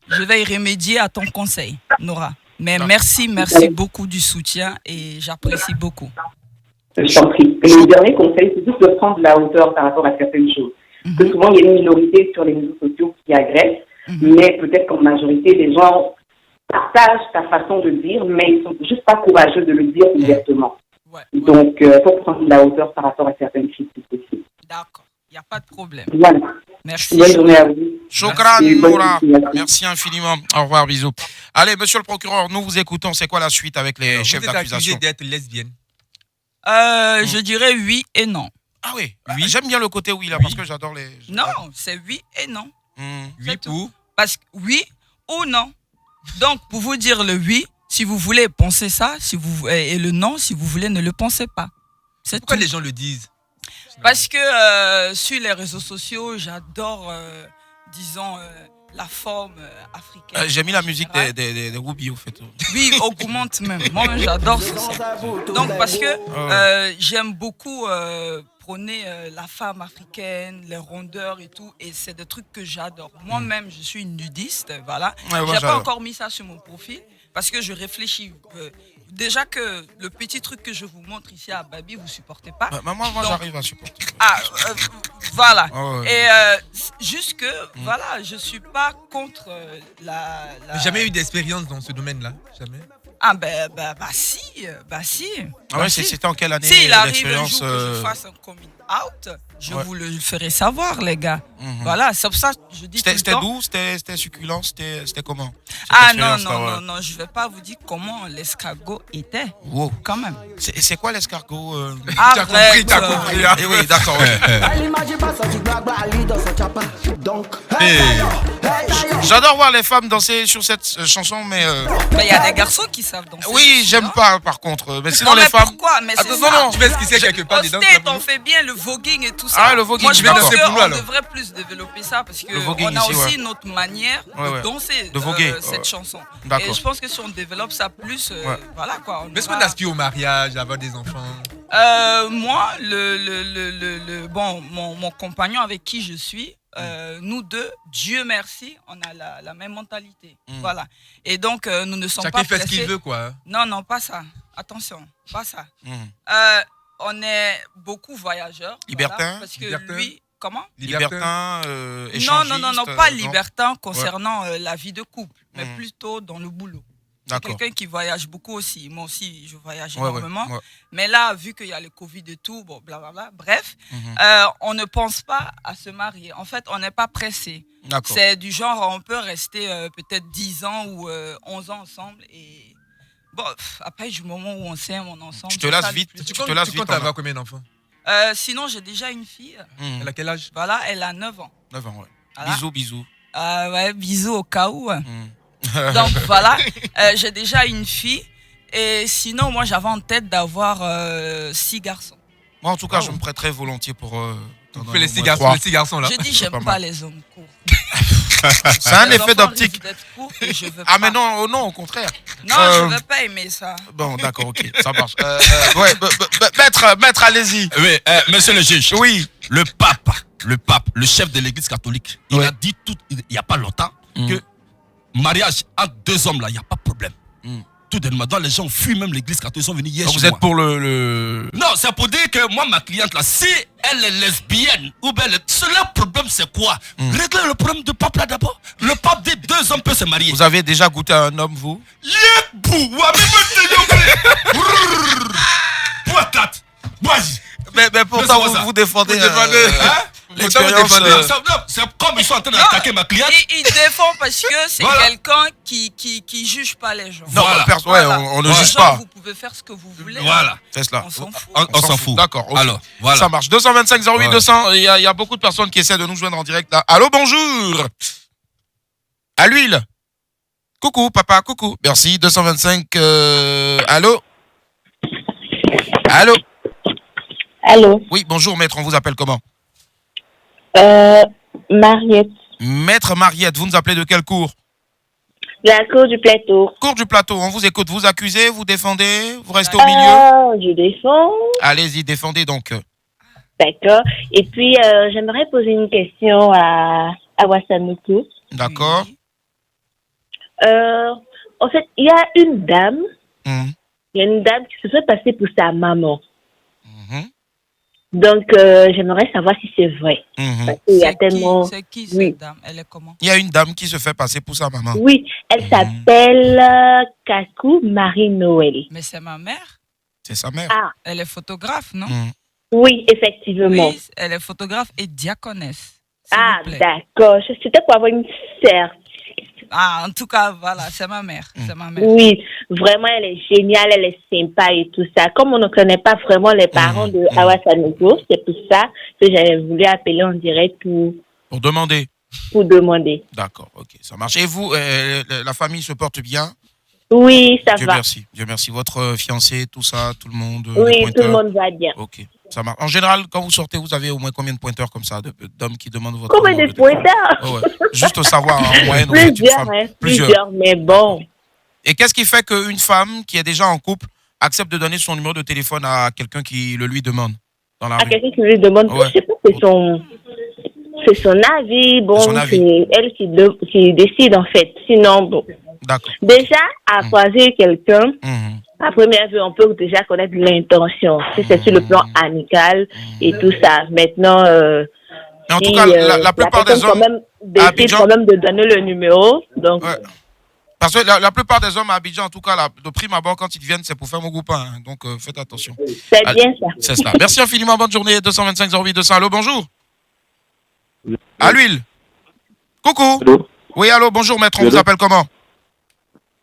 je vais y remédier à ton conseil, Nora. Mais merci beaucoup du soutien et j'apprécie beaucoup. Je t'en prie. Et le dernier conseil, c'est juste de prendre de la hauteur par rapport à certaines choses. Parce que souvent, il y a une minorité sur les réseaux sociaux qui agresse, mais peut-être qu'en majorité, les gens partagent ta façon de dire, mais ils ne sont juste pas courageux de le dire ouvertement. Donc, il faut prendre de la hauteur par rapport à certaines critiques aussi. D'accord. Il n'y a pas de problème. Voilà. Merci. Bonne journée à vous. Shukran, Noura. Merci infiniment. Au revoir, bisous. Allez, monsieur le procureur, nous vous écoutons. C'est quoi la suite avec les chefs d'accusation? Vous êtes accusé d'être lesbienne. Je dirais oui et non. Ah oui. J'aime bien le côté oui là, parce que j'adore les... Non, c'est oui et non. Oui pour? Parce que oui ou non. Donc, pour vous dire le oui, si vous voulez penser ça, et le non, si vous voulez ne le pensez pas. Pourquoi les gens le disent? Parce que sur les réseaux sociaux, j'adore, disons, la forme africaine. J'ai mis la musique des Ruby au fait. Oui, augmente même. Moi-même, j'adore ça. Donc, parce que j'aime beaucoup prôner la femme africaine, les rondeurs et tout. Et c'est des trucs que j'adore. Moi-même, je suis une nudiste, voilà. J'ai pas encore mis ça sur mon profil parce que je réfléchis. Déjà que le petit truc que je vous montre ici à Babi, vous supportez pas. Moi j'arrive à supporter. Voilà. Et juste que, voilà, je suis pas contre la... Jamais eu d'expérience dans ce domaine-là? Jamais? Ah si. Ah ouais, c'était en quelle année? S'il arrive un jour que je fasse un coming out, je vous le ferai savoir, les gars. Voilà, c'est pour ça que je dis. C'était doux, c'était succulent, c'était comment? Ah non, je vais pas vous dire comment l'escargot était. Wow. Quand même. C'est quoi l'escargot? T'as compris. Oui, d'accord. J'adore voir les femmes danser sur cette chanson, mais il y a des garçons qui savent danser. Oui, j'aime pas par contre. Mais sinon, les femmes. Pourquoi? Mais c'est non, tu ce qui c'est quelque part dedans. On fait bien le voguing et tout ça. Ah, le voguing, moi, je pense qu'on devrait plus développer ça parce qu'on a aussi notre manière de danser cette chanson. Et je pense que si on développe ça plus, voilà quoi. Mais est-ce qu'on aspire au mariage, à avoir des enfants? Moi, mon compagnon avec qui je suis, nous deux, Dieu merci, on a la même mentalité. Voilà. Et donc, nous ne sommes Chacun pas fait pressés. ce qu'il veut, quoi. Non, pas ça. Attention, pas ça. On est beaucoup voyageurs. Libertin. Voilà, parce que lui, comment? Libertin, non, échangiste, pas libertin concernant la vie de couple, mais plutôt dans le boulot. C'est quelqu'un qui voyage beaucoup aussi. Moi aussi, je voyage énormément. Ouais. Mais là, vu qu'il y a le Covid et tout, bon, blablabla, bref, on ne pense pas à se marier. En fait, on n'est pas pressé. C'est du genre, on peut rester peut-être 10 ans ou 11 ans ensemble. Et bon, après, du moment où on s'aime, on est ensemble. Tu te lasses vite. Tu comptes avoir combien d'enfants? Sinon, j'ai déjà une fille. Elle a quel âge? Voilà, elle a 9 ans. 9 ans, ouais. Voilà. Bisous. Ouais, bisous au cas où. Donc voilà, j'ai déjà une fille. Et sinon, moi, j'avais en tête d'avoir 6 garçons. Moi, en tout cas, je me prêterais volontiers pour... Vous faites les 6 garçons, là. J'ai dit, j'aime pas les hommes courts. C'est un effet d'optique. Mais non, au contraire. Non, je ne veux pas aimer ça. Bon, d'accord, ok, ça marche. Maître, allez-y. Oui, monsieur le juge. Oui. Le pape, le chef de l'église catholique, il a dit il n'y a pas longtemps que mariage entre 2 hommes, là, il n'y a pas de problème. Tout de même, les gens fuient même l'église catholique, ils sont venus hier. Donc vous êtes pour le... Non, c'est pour dire que moi, ma cliente, là, si elle est lesbienne, ou bien le problème, c'est quoi? Réglez le problème du pape, là, d'abord. Le pape dit 2 hommes peuvent se marier. Vous avez déjà goûté à un homme, vous? Mais pourtant, vous défendez... l'expérience. C'est comme ils sont en train d'attaquer ma cliente. Il défend parce que c'est quelqu'un qui juge pas les gens. Non, on ne juge pas. Vous pouvez faire ce que vous voulez. Voilà. C'est cela. On s'en fout. On s'en fout. D'accord. Okay. Alors, voilà. Ça marche. 225 08 200. Il y a beaucoup de personnes qui essaient de nous joindre en direct là. Allô, bonjour. À l'huile. Coucou, papa, coucou. Merci. 225. Allô. Allô. Oui, bonjour, maître. On vous appelle comment? Mariette. Maître Mariette, vous nous appelez de quelle cour? De la cour du plateau. Cour du plateau, on vous écoute. Vous accusez, vous défendez, vous restez au milieu? Je défends. Allez-y, défendez donc. D'accord. Et puis, j'aimerais poser une question à Wassanuku. D'accord. En fait, il y a une dame. Il y a une dame qui se fait passer pour sa maman. Donc, j'aimerais savoir si c'est vrai. Parce qu'il y a tellement... C'est qui cette dame? Elle est comment? Il y a une dame qui se fait passer pour sa maman. Oui, elle s'appelle Kakou Marie-Noël. Mais c'est ma mère? C'est sa mère. Ah. Elle est photographe, non? Oui, effectivement. Oui, elle est photographe et diaconesse. Ah, d'accord. C'était pour avoir une certitude. Ah, en tout cas, voilà, c'est ma mère. C'est ma mère. Oui, vraiment, elle est géniale, elle est sympa et tout ça. Comme on ne connaît pas vraiment les parents de Awa Sanogo, c'est pour ça que j'avais voulu appeler en direct pour demander. Pour demander. D'accord, ok, ça marche. Et vous, la famille se porte bien? Oui, ça va. Dieu merci. Votre fiancé, tout ça, tout le monde? Oui, tout le monde va bien. Ok, ça marche. En général, quand vous sortez, vous avez au moins combien de pointeurs comme ça, d'hommes qui demandent votre... Combien de pointeurs? Juste savoir en moyenne. Plusieurs, mais bon. Et qu'est-ce qui fait qu'une femme qui est déjà en couple accepte de donner son numéro de téléphone à quelqu'un qui le lui demande dans la rue? À quelqu'un qui lui demande, je sais pas, c'est son avis. Bon, c'est elle qui décide en fait. Sinon, bon. D'accord. Déjà, à croiser quelqu'un, à première vue, on peut déjà connaître l'intention. Si c'est sur le plan amical et tout ça. Maintenant, mais en tout cas, la plupart des hommes décide quand même de donner le numéro. Donc, parce que la plupart des hommes à Abidjan, en tout cas, de prime abord, quand ils viennent, c'est pour faire mon groupe. Donc, faites attention. C'est bien ça. C'est cela. Merci infiniment. Bonne journée. 225 08 200. Allô, bonjour. À l'huile. Coucou. Allô. Oui, allô, bonjour, maître. On vous appelle comment?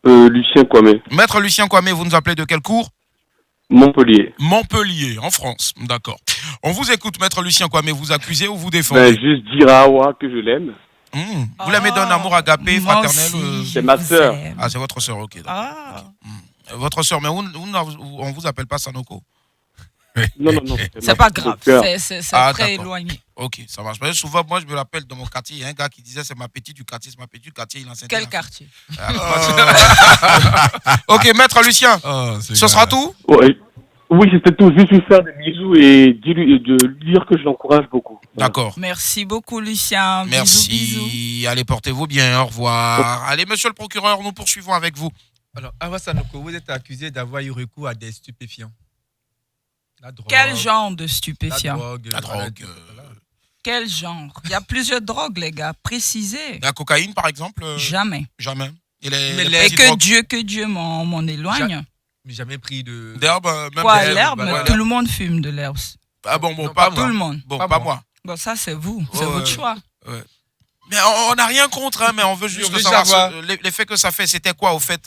Lucien Kwame. Maître Lucien Kwame, vous nous appelez de quelle cour? Montpellier. Montpellier, en France. D'accord. On vous écoute, maître Lucien Kwame. Vous accusez ou vous défendez? Juste dire à Awa que je l'aime. Vous l'aimez d'un amour agapé, fraternel? C'est ma sœur. Ah, c'est votre sœur, ok. Votre sœur, mais on vous appelle pas Sanoko? Non. C'est pas grave, c'est très éloigné. Ok, ça marche. Parce que souvent, moi, je me rappelle dans mon quartier, il y a un gars qui disait c'est ma petite du quartier, il enseignait. Quel quartier? Ok, maître Lucien, ce sera tout? Oui, c'était tout. Juste lui faire des bisous et de lui dire que je l'encourage beaucoup. D'accord. Merci beaucoup, Lucien. Merci. Bisous. Allez, portez-vous bien. Au revoir. Allez, monsieur le procureur, nous poursuivons avec vous. Alors, Awa Sanoko, vous êtes accusé d'avoir eu recours à des stupéfiants. La drogue. Quel genre de stupéfiant? La drogue. Quel genre? Il y a plusieurs drogues, les gars. Précisez. La cocaïne, par exemple? Jamais. Jamais. Et que Dieu m'en éloigne. Mais jamais pris de... D'herbe, même quoi, d'herbe, l'herbe? voilà. Tout le monde fume de l'herbe. Ah bon, Non, pas tout moi. le monde. Bon, pas moi. Bon, ça, c'est vous. C'est votre choix. Ouais. Mais on n'a rien contre, hein, mais on veut juste savoir l'effet que ça fait. C'était quoi, au fait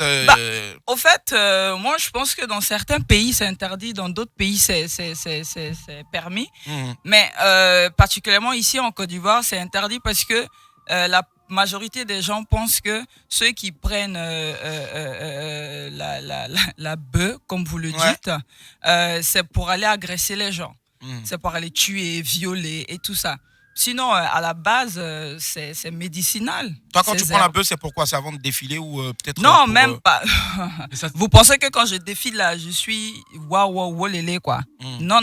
Au fait, moi, je pense que dans certains pays, c'est interdit. Dans d'autres pays, c'est permis. Mais particulièrement ici, en Côte d'Ivoire, c'est interdit parce que la majorité des gens pensent que ceux qui prennent la bœuf, comme vous le dites, c'est pour aller agresser les gens. C'est pour aller tuer, violer et tout ça. Sinon, à la base, c'est médicinal. Toi, quand tu prends la bœuf, c'est pourquoi? C'est avant de défiler ou peut-être... Non, même pas. Vous pensez que quand je défile là, je suis waouh, lélé, quoi. Non,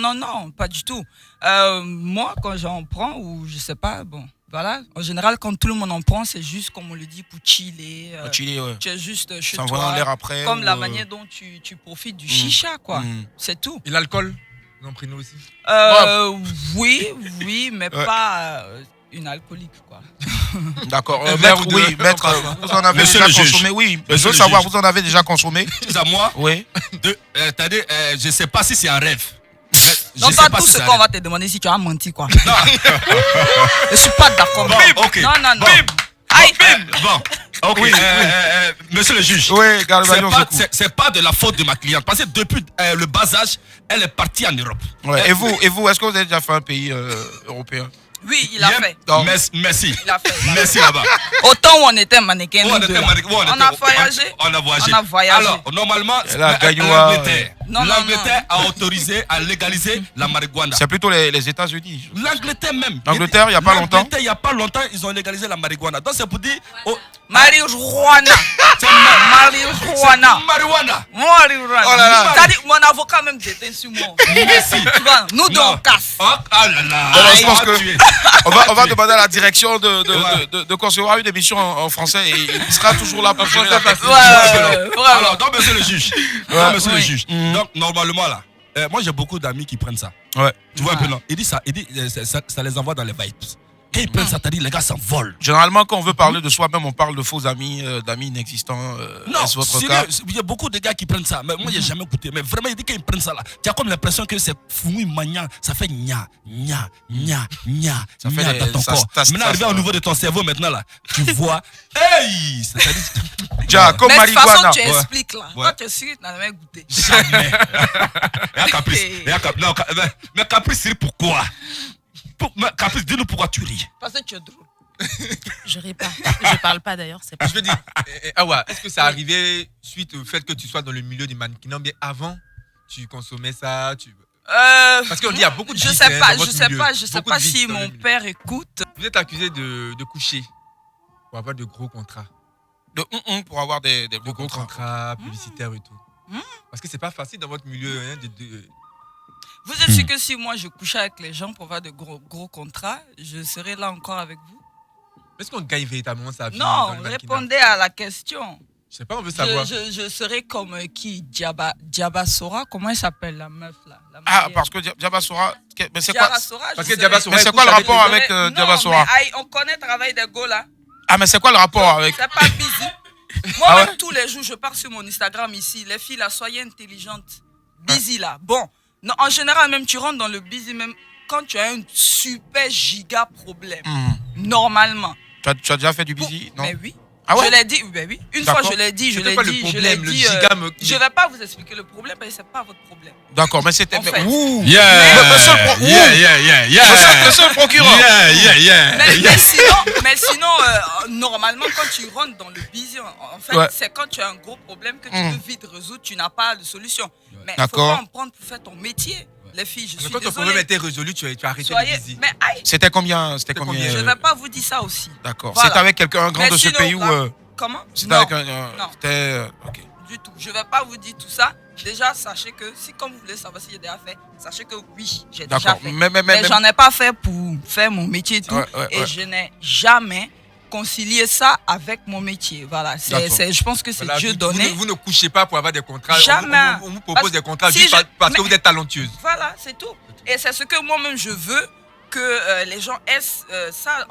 pas du tout. Moi, quand j'en prends, ou je sais pas, bon, voilà. En général, quand tout le monde en prend, c'est juste, comme on le dit, pour chiller. Pour chiller, ouais. Tu es juste chez toi. Ça va dans l'air après. Comme la manière dont tu profites du chicha, quoi. C'est tout. Et l'alcool? Vous en prenez aussi? Oui, mais pas une alcoolique, quoi. D'accord. Maître, oui, maître, vous en avez déjà consommé? Oui, je veux savoir, vous en avez déjà consommé? C'est à moi? Oui. C'est-à-dire, je ne sais pas si c'est un rêve. Donc, pas tout ce qu'on va te demander si tu as menti, quoi. Non. Je suis pas d'accord. Ok. Non. Bon. Ok, monsieur le juge, c'est pas de la faute de ma cliente. Parce que depuis le bas âge, elle est partie en Europe. Ouais. Et vous, est-ce que vous avez déjà fait un pays européen? Oui, il a fait. Merci. Il a fait. Merci là-bas. Autant où on était mannequin. On a voyagé. On a voyagé. Alors, normalement, l'Angleterre a autorisé, a légalisé la marijuana. C'est plutôt les États-Unis. L'Angleterre même. L'Angleterre, il n'y a pas longtemps. Il n'y a pas longtemps, ils ont légalisé la marijuana. Donc, c'est pour dire. Marijuana. Marijuana. Marijuana. C'est-à-dire, mon avocat même déteint sur moi. Merci. Nous deux, on casse. Ah là là. Je pense que on va demander à la direction de concevoir une émission en français et il sera toujours là pour gérer la question. Alors, donc, monsieur le juge. Donc, normalement, là, moi, j'ai beaucoup d'amis qui prennent ça. Ouais. Tu vois un peu, non? Il dit ça les envoie dans les vibes. Quand ils prennent ça, t'as dit, les gars s'envolent. Généralement, quand on veut parler de soi-même, on parle de faux amis, d'amis inexistants. Non, il y a beaucoup de gars qui prennent ça. Mais moi, j'ai jamais écouté. Mais vraiment, il dit qu'ils prennent ça là. Tu as comme l'impression que c'est fouille mania. Ça fait nya. Ça fait dans ton corps. Maintenant, arrivé au niveau de ton cerveau, maintenant là, tu vois. Hey! C'est-à-dire. Comme marijuana. Mais de toute façon, tu expliques là. Toi, tu es sûr que tu n'as jamais goûté. Jamais. Mais Caprice, pourquoi? Caprice, dis-nous pourquoi tu ris. Parce que tu es drôle. Je ris pas. Je parle pas d'ailleurs. C'est pas. Je veux dire, Awa, est-ce que ça arrivait suite au fait que tu sois dans le milieu du mannequinat, mais avant, tu consommais ça, Parce qu'on dit il y a beaucoup de Je sais pas si mon père écoute. Vous êtes accusé de coucher pour avoir de gros contrats. Pour avoir des gros contrats publicitaires et tout. Parce que c'est pas facile dans votre milieu. Vous êtes sûr que si moi je couchais avec les gens pour avoir de gros contrats, je serais là encore avec vous? Est-ce qu'on gagne véritablement sa vie? Non, répondez à la question. Je sais pas, on veut savoir. Je serais comme qui? Diabasora? Comment elle s'appelle la meuf là? Parce que Diabasora. Mais c'est quoi? Parce que Diabasora. Mais c'est quoi le rapport avec Diabasora? On connaît le travail des go là. Ah, mais c'est quoi le rapport avec? C'est pas busy. Moi-même, tous les jours, je pars sur mon Instagram ici. Les filles là, soyez intelligentes. Busy là. Bon. Non, en général, même tu rentres dans le busy, même quand tu as un super giga problème, normalement. Tu as déjà fait du busy? Non. Mais oui. Ah ouais? Je l'ai dit, oui. Une fois, je l'ai dit. Je vais pas vous expliquer le problème parce que c'est pas votre problème. D'accord, mais c'était. Monsieur le procureur. Mais sinon, normalement, quand tu rentres dans le busy, en fait, c'est quand tu as un gros problème que tu veux vite résoudre, tu n'as pas de solution. Mais il faut pas en prendre pour faire ton métier. Les filles, je suis désolée. Quand ton problème était résolu, tu as arrêté le busy. C'était combien? Je ne vais pas vous dire ça aussi. D'accord. C'était avec quelqu'un, un grand de ce pays ou. Comment? C'était avec un. Non. C'était. Ok. du tout. Je ne vais pas vous dire tout ça. Déjà, sachez que si comme vous voulez savoir si j'ai déjà fait, sachez que oui, j'ai déjà fait. Mais j'en ai pas fait pour faire mon métier et tout. Et je n'ai jamais concilié ça avec mon métier. Voilà, je pense que c'est Dieu donné. Vous ne couchez pas pour avoir des contrats. Jamais. On vous propose des contrats juste parce que vous êtes talentueuse. Voilà, c'est tout. Et c'est ce que moi-même je veux que les gens aient ça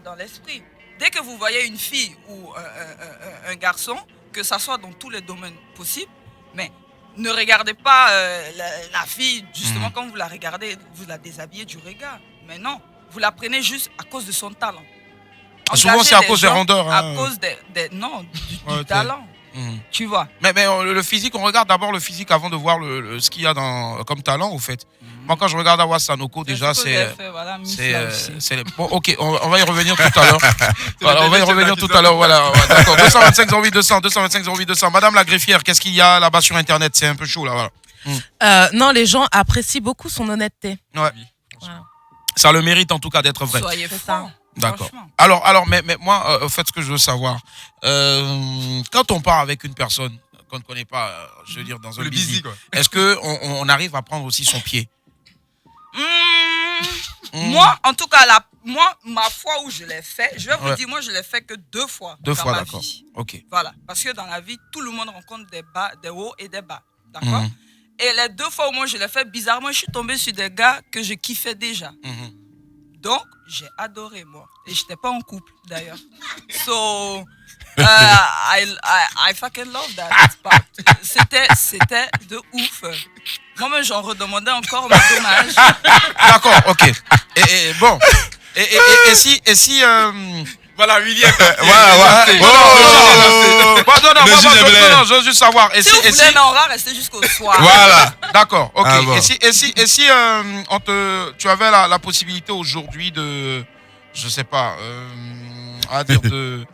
dans l'esprit. Dès que vous voyez une fille ou un garçon, que ça soit dans tous les domaines possibles, mais ne regardez pas la fille justement comme vous la regardez, vous la déshabillez du regard. Mais non, vous la prenez juste à cause de son talent. Souvent c'est à cause des rondeurs. À cause du talent. Tu vois. Mais le physique, on regarde d'abord le physique avant de voir ce qu'il y a comme talent, au fait. Moi, quand je regarde Awa Sanogo, déjà, c'est. Bon, ok, on va y revenir tout à l'heure. Voilà, on va y revenir tout à l'heure. Voilà, d'accord. 225 08 200, 225 08 200. Madame la greffière, qu'est-ce qu'il y a là-bas sur Internet? C'est un peu chaud, là. Voilà. Non, les gens apprécient beaucoup son honnêteté. Ouais. Voilà. Ça le mérite, en tout cas, d'être vrai. Soyez francs. D'accord. Alors, mais moi, en fait, ce que je veux savoir, quand on part avec une personne qu'on ne connaît pas, je veux dire, dans un busy, est-ce qu'on arrive à prendre aussi son pied? Moi, en tout cas, ma fois où je l'ai fait, je vais vous dire, moi, je l'ai fait que 2 fois. 2 fois, ma d'accord. vie. Ok. Voilà. Parce que dans la vie, tout le monde rencontre des bas, des hauts et des bas. D'accord? Et les 2 fois où moi je l'ai fait, bizarrement, je suis tombée sur des gars que je kiffais déjà. Donc, j'ai adoré, moi. Et je n'étais pas en couple, d'ailleurs. So, I fucking love that part. C'était de ouf. Moi-même, j'en redemandais encore, mais dommage. D'accord, ok. Et bon. Et si voilà, William. Voilà. Non, je veux juste savoir. Si vous voulez, on va rester jusqu'au soir. Voilà. D'accord, ok. Bon. Et si tu avais la possibilité aujourd'hui de, je sais pas, à dire de.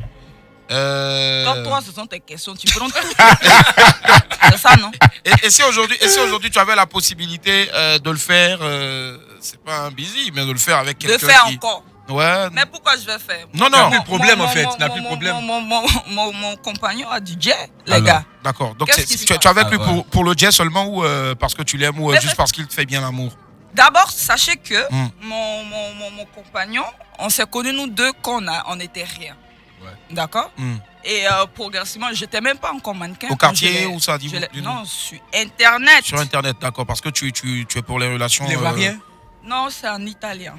Comme toi, ce sont tes questions. Tu prends tout. C'est ça, non? Et si aujourd'hui tu avais la possibilité de le faire, c'est pas un busy, mais de le faire avec quelqu'un. De faire encore. Ouais. Mais pourquoi je vais faire? Non. Tu n'as plus de problème en fait. Tu n'as plus de problème. Mon compagnon a du jet, les gars. D'accord. Donc tu es avec lui pour le jet seulement ou parce que tu l'aimes ou juste parce qu'il te fait bien l'amour? D'abord, sachez que mon compagnon, on s'est connus nous deux quand on était rien. D'accord? Et progressivement, je n'étais même pas encore mannequin. Au quartier ou ça dit non, sur Internet. Sur Internet, d'accord. Parce que tu es pour les relations. Les Ivoiriens? Non, c'est en italien.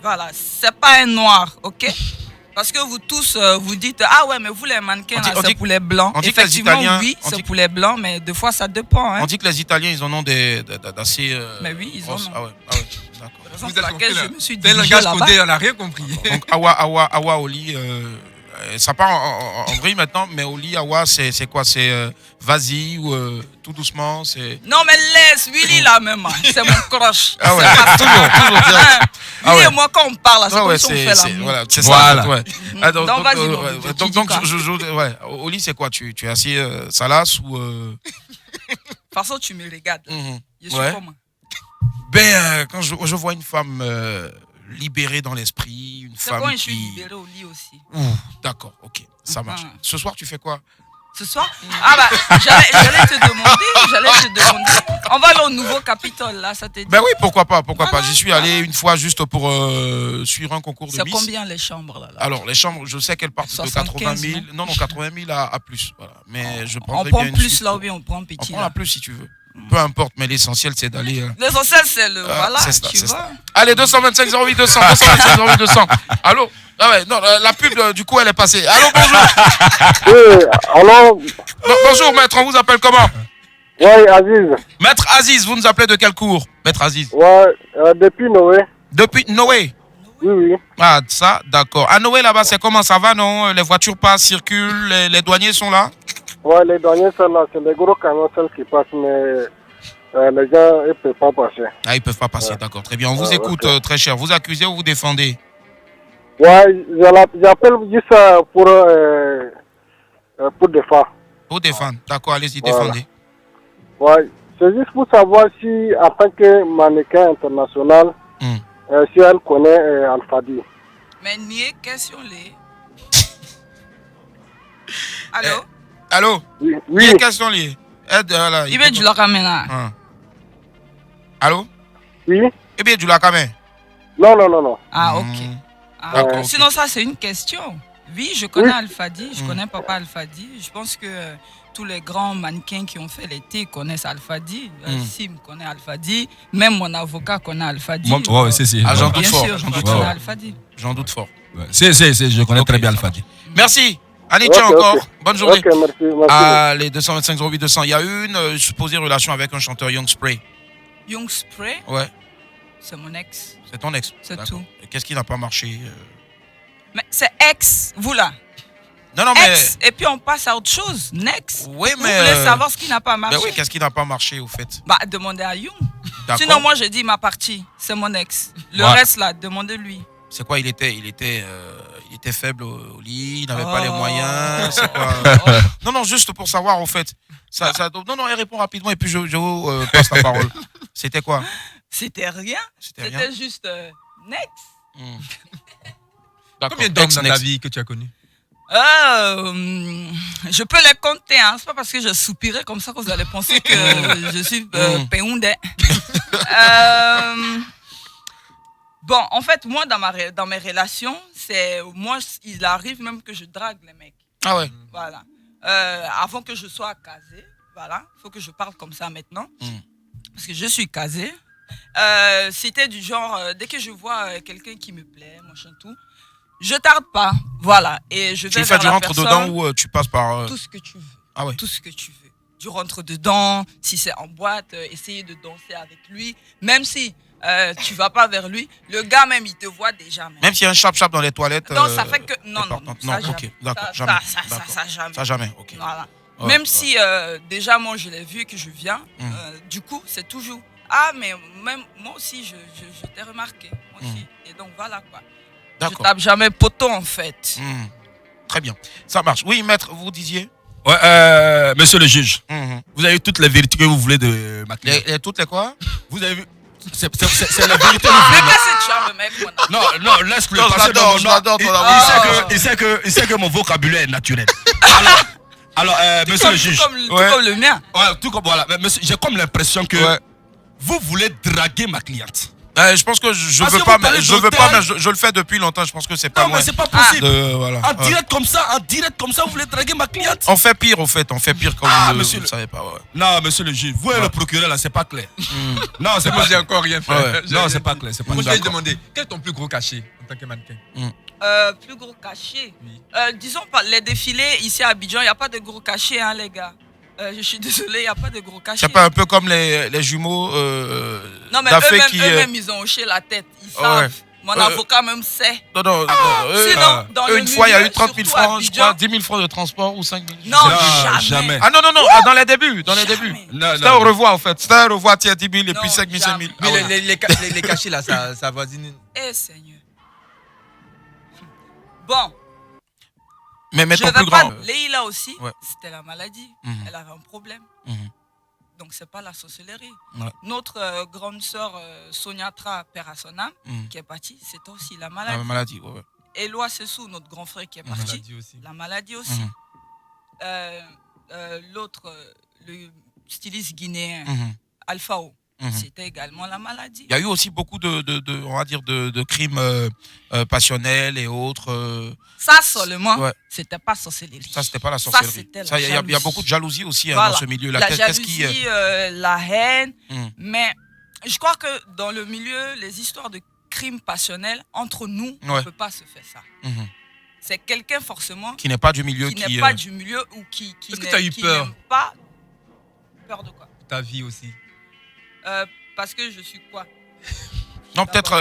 Voilà, c'est pas un noir, ok? Parce que vous tous, vous dites, ah ouais, mais vous les mannequins, c'est pour les blancs. Effectivement, oui, c'est pour les blancs, mais des fois, ça dépend. Hein. On dit que les Italiens, ils en ont d'assez... mais oui, ils en ont. Ah ouais, d'accord. Raison pour laquelle je me suis dit, c'est un langage codé, on n'a rien compris. Donc, Awa Oli, ça part en vrille maintenant, mais Oli, Awa, c'est quoi? C'est vas-y ou tout doucement, c'est... Non, mais laisse Willy là même, c'est mon crush. Ah ouais, toujours direct. Willy et moi, quand on parle, c'est comme si on fait l'amour. Voilà, c'est ça. Ouais. Donc, vas-y, Oli, c'est quoi? Tu es assis salace ou... De toute façon, tu me regardes. Je suis comment? Ben, quand je vois une femme libérée dans l'esprit, une femme quand je suis libérée au lit aussi. D'accord, ok, ça marche. Ce soir, tu fais quoi? Ce soir? Ah bah, j'allais te demander. On va aller au nouveau Capitole, là, ça te dit? Ben oui, pourquoi pas. J'y suis allé une fois juste pour suivre un concours de Miss. C'est combien les chambres, là? Alors, les chambres, je sais qu'elles partent de 80 000. Non, 80 000 à plus. Voilà. Mais je prendrais bien. On prend prend plus là ou bien on prend petit? On prend la plus si tu veux. Peu importe, mais l'essentiel, c'est d'aller... L'essentiel, c'est le... Voilà, tu vois. Allez, 225 08 200, 225 08 200. Allô? Ah ouais, non, la pub, du coup, elle est passée. Allô, bonjour. Oui, allô? Bonjour, maître, on vous appelle comment? Oui, Aziz. Maître Aziz, vous nous appelez de quel cours, maître Aziz? Ouais, depuis Noé. Depuis Noé? Oui. Ah, ça, d'accord. À Noé, là-bas, c'est comment? Ça va, non? Les voitures passent, circulent, les douaniers sont là? Ouais, les douaniers sont là. C'est les gros camions seuls qui passent, mais les gens, ils ne peuvent pas passer. Ah, ils ne peuvent pas passer, d'accord. Très bien. On vous écoute, très cher. Vous accusez ou vous défendez? Ouais, j'appelle juste pour défendre. Pour défendre, d'accord. Allez-y, défendez. Ouais, c'est juste pour savoir si, en tant que mannequin international, si elle connaît Alfadi. Mais nier, question les. Allô? Allô? Oui. Il y a une question liée. Aide, voilà. Il veut du locamena. Allô? Oui. Eh bien, du lacamé. Non. Ah, ok. D'accord, Sinon, ok. ça, c'est une question. Oui, je connais Alphadi, je connais Papa Alphadi. Je pense que tous les grands mannequins qui ont fait l'été connaissent Alphadi. Sim connaît Alphadi. Même mon avocat connaît Alphadi. J'en doute fort. Bien sûr, je connais Alphadi. J'en doute fort. Je connais très bien Alphadi. Merci. Allez, tiens encore. Bonne journée. Ok, merci. Allez, 225 08 200. Il y a une supposée relation avec un chanteur Young Spray. Young Spray, Ouais, c'est mon ex. c'est ton ex. C'est D'accord. tout. Et qu'est-ce qui n'a pas marché Mais c'est ex, vous là. Non, mais. Ex, et puis on passe à autre chose. Next. Oui, Vous mais. voulez savoir ce qui n'a pas marché? Ben oui, qu'est-ce qui n'a pas marché au fait? Bah, demandez à Young. D'accord. Sinon, moi, j'ai dit ma partie. C'est mon ex. Le Ouais. reste, là, demandez-lui. C'est quoi? Il était faible au lit, il n'avait pas les moyens. C'est quoi? Non, juste pour savoir, au fait. Non, elle répond rapidement et puis je vous passe la parole. C'était quoi? C'était rien. C'était juste next. Combien d'hommes dans ta vie que tu as connus? Je peux les compter, hein. C'est pas parce que je soupirais comme ça que vous allez penser que je suis péoundé. Bon, en fait, moi, dans mes relations, il arrive même que je drague les mecs. Ah ouais. Voilà. Avant que je sois casée, voilà, il faut que je parle comme ça maintenant, parce que je suis casée. C'était du genre, dès que je vois quelqu'un qui me plaît, machin tout, je tarde pas, voilà, et je vais Tu vers fais du la rentre personne, dedans ou tu passes par. tout ce que tu veux. Ah ouais. Tout ce que tu veux. Du rentre dedans, si c'est en boîte, essayer de danser avec lui, même si tu vas pas vers lui, le gars même il te voit déjà. Même s'il y a un chap-chap dans les toilettes. Non, ça fait que non, ça ok, jamais. d'accord, Ça, jamais. ça, D'accord. jamais. Ça jamais, ok. Voilà. Ouais, Même ouais. si déjà moi je l'ai vu que je viens, du coup c'est toujours mais même moi aussi je t'ai remarqué, moi aussi. Et donc voilà quoi. Je D'accord. tape jamais poteau en fait. Très bien, ça marche. Oui, maître, vous disiez? Ouais, monsieur le juge, vous avez toutes les vérités que vous voulez de ma cliente. Toutes les quoi? Vous avez vu? C'est la vérité que vous voulez. Mais c'est charme mec mon ami. Non, laisse-le. Non, parce que je l'adore, ton amour. il sait que mon vocabulaire est naturel. Alors, monsieur le juge. Tout comme le mien. Ouais, tout comme voilà. Mais monsieur, j'ai comme l'impression que vous voulez draguer ma cliente. Je pense que je veux pas, mais je le fais depuis longtemps. Je pense que c'est pas Non, mais c'est pas possible. Voilà. En direct comme ça, vous voulez draguer ma cliente? On fait pire, au fait. On fait pire comme vous ne savez pas. Ouais. Non, monsieur le juge, vous et le procureur, là, c'est pas clair. Non, c'est Moi, pas j'ai encore rien fait. Ouais. Non, c'est pas clair. Moi, je vais te demander, quel est ton plus gros cachet en tant que mannequin? Plus gros cachet. Disons par les défilés ici à Abidjan, il n'y a pas de gros cachet, hein, les gars. Je suis désolé, il n'y a pas de gros cachet. C'est pas un peu comme les jumeaux non, mais eux-mêmes, ils ont hoché la tête. Ils savent. Mon avocat même sait. Non. Sinon, dans le une fois, il y a eu milieu, 30 000 surtout à francs, je Abidjan. crois, 10 000 francs de transport ou 5 000. Non, jamais. Ah non, dans les débuts. C'était au revoir, en fait. C'était au revoir, tiens, 10 000 et puis 5 000, 5 000. Mais les cachets, là, ça voisine. Eh, Seigneur. Bon. Mais je ton plus grand. Leïla aussi, c'était la maladie. Elle avait un problème. Donc, c'est pas la sorcellerie. Notre grande sœur Sonia Tra Perasona, qui est partie, c'était aussi la maladie. La maladie, ouais. Eloi Sessou, notre grand frère qui est parti, la maladie aussi. L'autre, le styliste guinéen, Alphao, c'était également la maladie. Il y a eu aussi beaucoup on va dire, de crimes passionnels et autres. Ça seulement, c'était pas sorcellerie. Ça, c'était pas la sorcellerie. Il y a beaucoup de jalousie aussi dans ce milieu-là. La jalousie, la haine. Mais je crois que dans le milieu, les histoires de crimes passionnels, entre nous, on ne peut pas se faire ça. C'est quelqu'un forcément qui n'est pas du milieu. Qui n'est pas du milieu ou qui Est-ce que tu as eu peur? Pas peur de quoi? Ta vie aussi. Parce que je suis quoi? Non, peut-être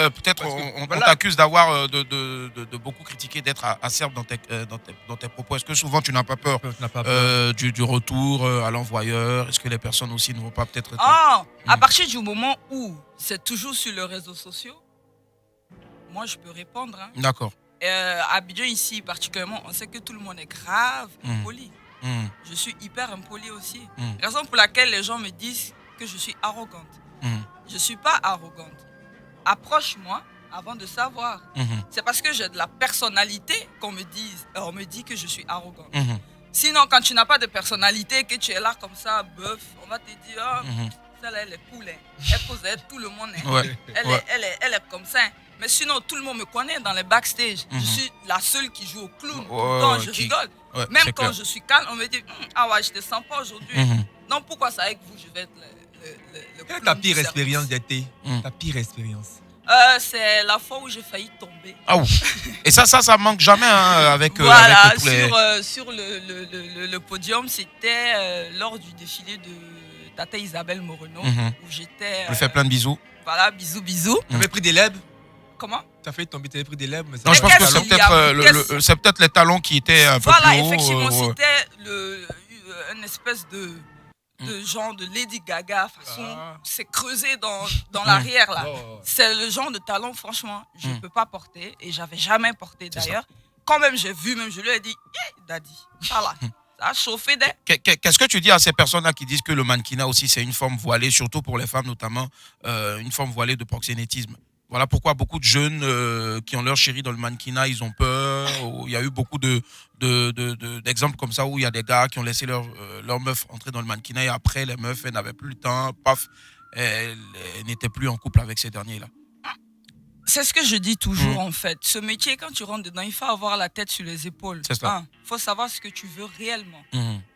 on t'accuse d'avoir de beaucoup critiqué, d'être acerbe dans tes propos. Est-ce que souvent tu n'as pas peur du retour à l'envoyeur? Est-ce que les personnes aussi ne vont pas peut-être... À partir du moment où c'est toujours sur les réseaux sociaux, moi je peux répondre. Hein. D'accord. À Abidjan ici particulièrement, on sait que tout le monde est grave impoli. Je suis hyper impoli aussi. Raison pour laquelle les gens me disent que je suis arrogante. Je ne suis pas arrogante. Approche-moi avant de savoir. C'est parce que j'ai de la personnalité qu'on me dit que je suis arrogante. Sinon, quand tu n'as pas de personnalité, que tu es là comme ça, bœuf, on va te dire, celle-là, elle est cool. Elle cause tout le monde. Elle est comme ça. Mais sinon, tout le monde me connaît dans les backstage. Je suis la seule qui joue au clown. Tout le temps, je rigole. Même quand je suis calme, on me dit, ah ouais, je te sens pas aujourd'hui. Non, pourquoi ça avec vous, je vais être le Quelle est ta pire expérience d'été? Ta pire expérience? C'est la fois où j'ai failli tomber. Ah oui. Et ça manque jamais avec, voilà, avec tous les... sur le podium, c'était lors du défilé de Tata Isabelle Moreno, où j'étais... Je lui fais plein de bisous. Voilà, bisous. Tu avais pris des lèvres? Comment? Tu as failli tomber, tu avais pris des lèvres? Non, je pense que c'est peut-être les talons qui étaient un peu plus hauts. Voilà, effectivement, c'était une espèce de genre de Lady Gaga, façon, c'est creusé dans l'arrière là. C'est le genre de talon, franchement, je ne peux pas porter et j'avais jamais porté d'ailleurs. Quand même j'ai vu, même je lui ai dit, daddy, voilà, ça a chauffé des... Qu'est-ce que tu dis à ces personnes-là qui disent que le mannequinat aussi c'est une forme voilée, surtout pour les femmes notamment, une forme voilée de proxénétisme? Voilà pourquoi beaucoup de jeunes qui ont leur chérie dans le mannequinat, ils ont peur. Il y a eu beaucoup d'exemples comme ça où il y a des gars qui ont laissé leur meuf entrer dans le mannequinat et après, les meufs, elles n'avaient plus le temps, paf, elles n'étaient plus en couple avec ces derniers-là. C'est ce que je dis toujours en fait. Ce métier, quand tu rentres dedans, il faut avoir la tête sur les épaules. C'est ça. Il faut savoir ce que tu veux réellement.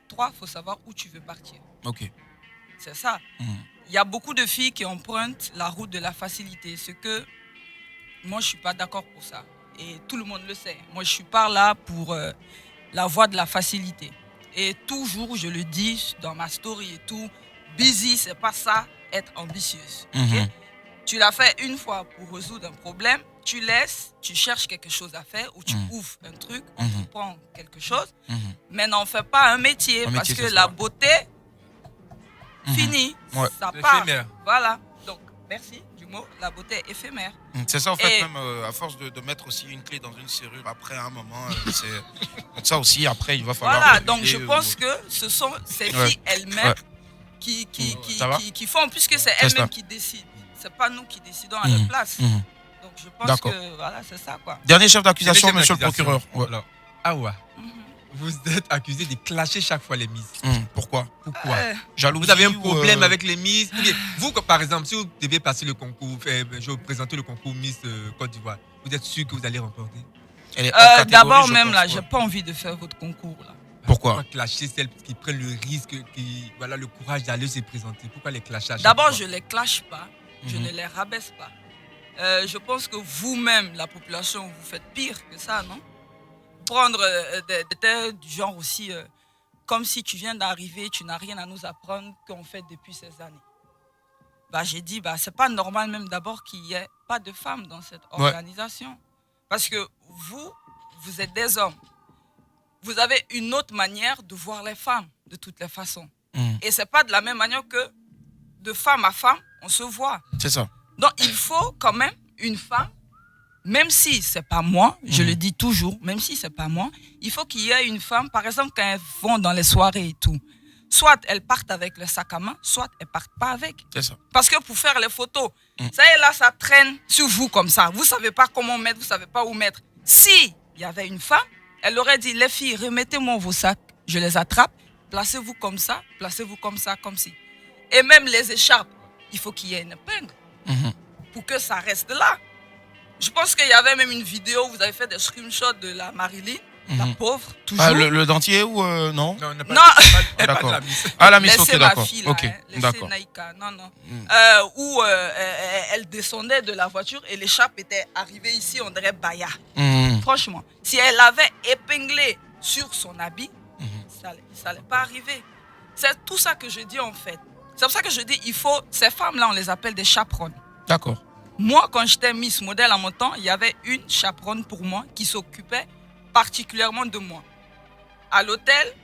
3, il faut savoir où tu veux partir. Ok. C'est ça. Il y a beaucoup de filles qui empruntent la route de la facilité. Ce que moi, je ne suis pas d'accord pour ça. Et tout le monde le sait. Moi, je suis pas là pour la voie de la facilité. Et toujours, je le dis dans ma story et tout, busy, c'est pas ça, être ambitieuse. Okay? Tu l'as fait une fois pour résoudre un problème, tu laisses, tu cherches quelque chose à faire ou tu ouvres un truc, on prend quelque chose, mais n'en fais pas un métier parce que la beauté... Fini, ça part. Éphémère. Voilà. Donc, merci du mot, la beauté est éphémère. C'est ça, en fait, même à force de mettre aussi une clé dans une serrure, après, à un moment, c'est ça aussi, après, il va falloir... Voilà, donc je pense que ce sont ces filles elles-mêmes qui font, puisque c'est elles-mêmes qui décident. C'est pas nous qui décidons à leur place. Donc, je pense que, voilà, c'est ça, quoi. Dernier chef d'accusation, monsieur le procureur. Voilà. Ah ouais. Vous êtes accusé de clasher chaque fois les Miss. Pourquoi? Jalousie. Vous avez un problème avec les Miss? Vous, par exemple, si vous devez passer le concours, je vais vous présenter le concours Miss Côte d'Ivoire, vous êtes sûr que vous allez remporter? D'abord même là, j'ai pas envie de faire votre concours là. Pourquoi clasher celles qui prennent le risque, qui voilà le courage d'aller se présenter? Pourquoi les clasher? D'abord, je les clash pas, je ne les rabaisse pas. Je pense que vous-même, la population, vous faites pire que ça, non? Prendre des du genre aussi, comme si tu viens d'arriver, tu n'as rien à nous apprendre qu'on fait depuis ces années. J'ai dit, c'est pas normal même d'abord qu'il n'y ait pas de femmes dans cette organisation. Parce que vous êtes des hommes. Vous avez une autre manière de voir les femmes, de toutes les façons. Et c'est pas de la même manière que de femme à femme, on se voit. C'est ça. Donc il faut quand même une femme. Même si c'est pas moi, je le dis toujours, même si c'est pas moi, il faut qu'il y ait une femme, par exemple, quand elles vont dans les soirées et tout, soit elles partent avec le sac à main, soit elles partent pas avec. C'est ça. Parce que pour faire les photos, ça y est là, ça traîne sur vous comme ça. Vous savez pas comment mettre, vous savez pas où mettre. Si il y avait une femme, elle aurait dit, les filles, remettez-moi vos sacs, je les attrape, placez-vous comme ça, comme ci. Et même les écharpes, il faut qu'il y ait une épingle pour que ça reste là. Je pense qu'il y avait même une vidéo où vous avez fait des screenshots de la Marilyn, la pauvre, toujours. Le dentier ou non? Non, d'accord. La miss, ok, d'accord. Fille, là, laissez Naïka, non. Où elle descendait de la voiture et l'écharpe était arrivée ici, on dirait Baya. Franchement, si elle avait épinglé sur son habit, ça n'allait pas arriver. C'est tout ça que je dis en fait. C'est pour ça que je dis, ces femmes-là, on les appelle des chaperones. D'accord. Moi, quand j'étais Miss Modèle à mon temps, il y avait une chaperonne pour moi qui s'occupait particulièrement de moi. À l'hôtel,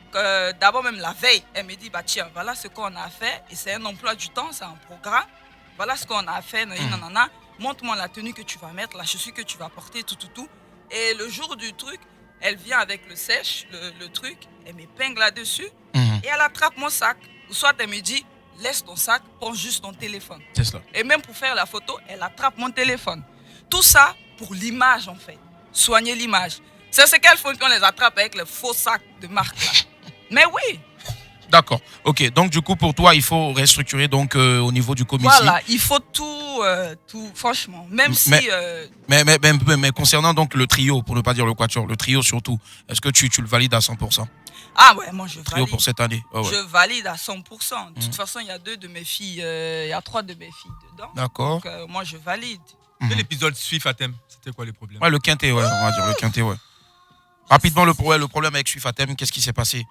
d'abord même la veille, elle me dit, tiens, voilà ce qu'on a fait, et c'est un emploi du temps, c'est un programme, voilà ce qu'on a fait, montre-moi la tenue que tu vas mettre, la chaussure que tu vas porter, tout. Et le jour du truc, elle vient avec le sèche, le truc, elle m'épingle là-dessus, et elle attrape mon sac. Ou soit elle me dit, laisse ton sac, prends juste ton téléphone. C'est ça. Et même pour faire la photo, elle attrape mon téléphone. Tout ça pour l'image en fait. Soigner l'image. C'est ce qu'elles font quand on les attrape avec les faux sacs de marque là. Mais oui. D'accord. Ok. Donc du coup, pour toi, il faut restructurer donc au niveau du comité. Voilà, il faut tout, franchement. Même si. Mais concernant donc le trio, pour ne pas dire le quatuor, le trio surtout, est-ce que tu le valides à 100%? Ah ouais, moi je valide. Trio pour cette année. Oh, ouais. Je valide à 100%. De toute façon, il y a 2 de mes filles, il y a 3 de mes filles dedans. D'accord. Donc moi je valide. L'épisode Swift à thème, c'était quoi les problèmes? Ouais, le quintet, ouais, on va dire le quintet, ouais. Rapidement, le problème avec Swift à thème, qu'est-ce qui s'est passé?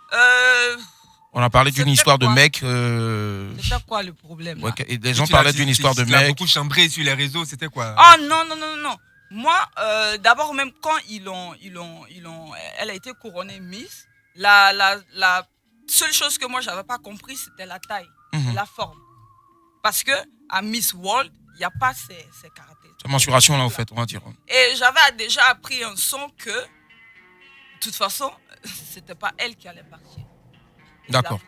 On a parlé d'une histoire de mec. C'était quoi le problème là? Et des gens parlaient d'une histoire de mec. beaucoup chambré sur les réseaux, c'était quoi? Ah non. Moi, d'abord même quand elle a été couronnée Miss, la seule chose que moi j'avais pas compris, c'était la taille, la forme. Parce que à Miss World, il n'y a pas ces caractères. Cette mensuration là, en fait, on va dire. Et j'avais déjà appris un son que, de toute façon, c'était pas elle qui allait partir. D'accord.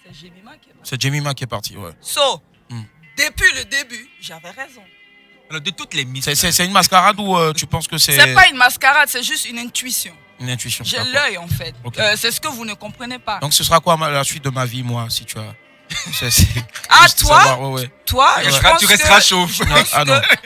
C'est Jemima qui est partie. C'est Jemima qui est partie, ouais. So, depuis le début, j'avais raison. Alors, de toutes les Miss. C'est une mascarade ou tu penses que c'est. C'est pas une mascarade, c'est juste une intuition. Une intuition. J'ai l'œil en fait. Okay. C'est ce que vous ne comprenez pas. Donc ce sera quoi la suite de ma vie, moi, si tu as. Ah, toi savoir, ouais. Toi, ouais. je pense tu resteras chauve.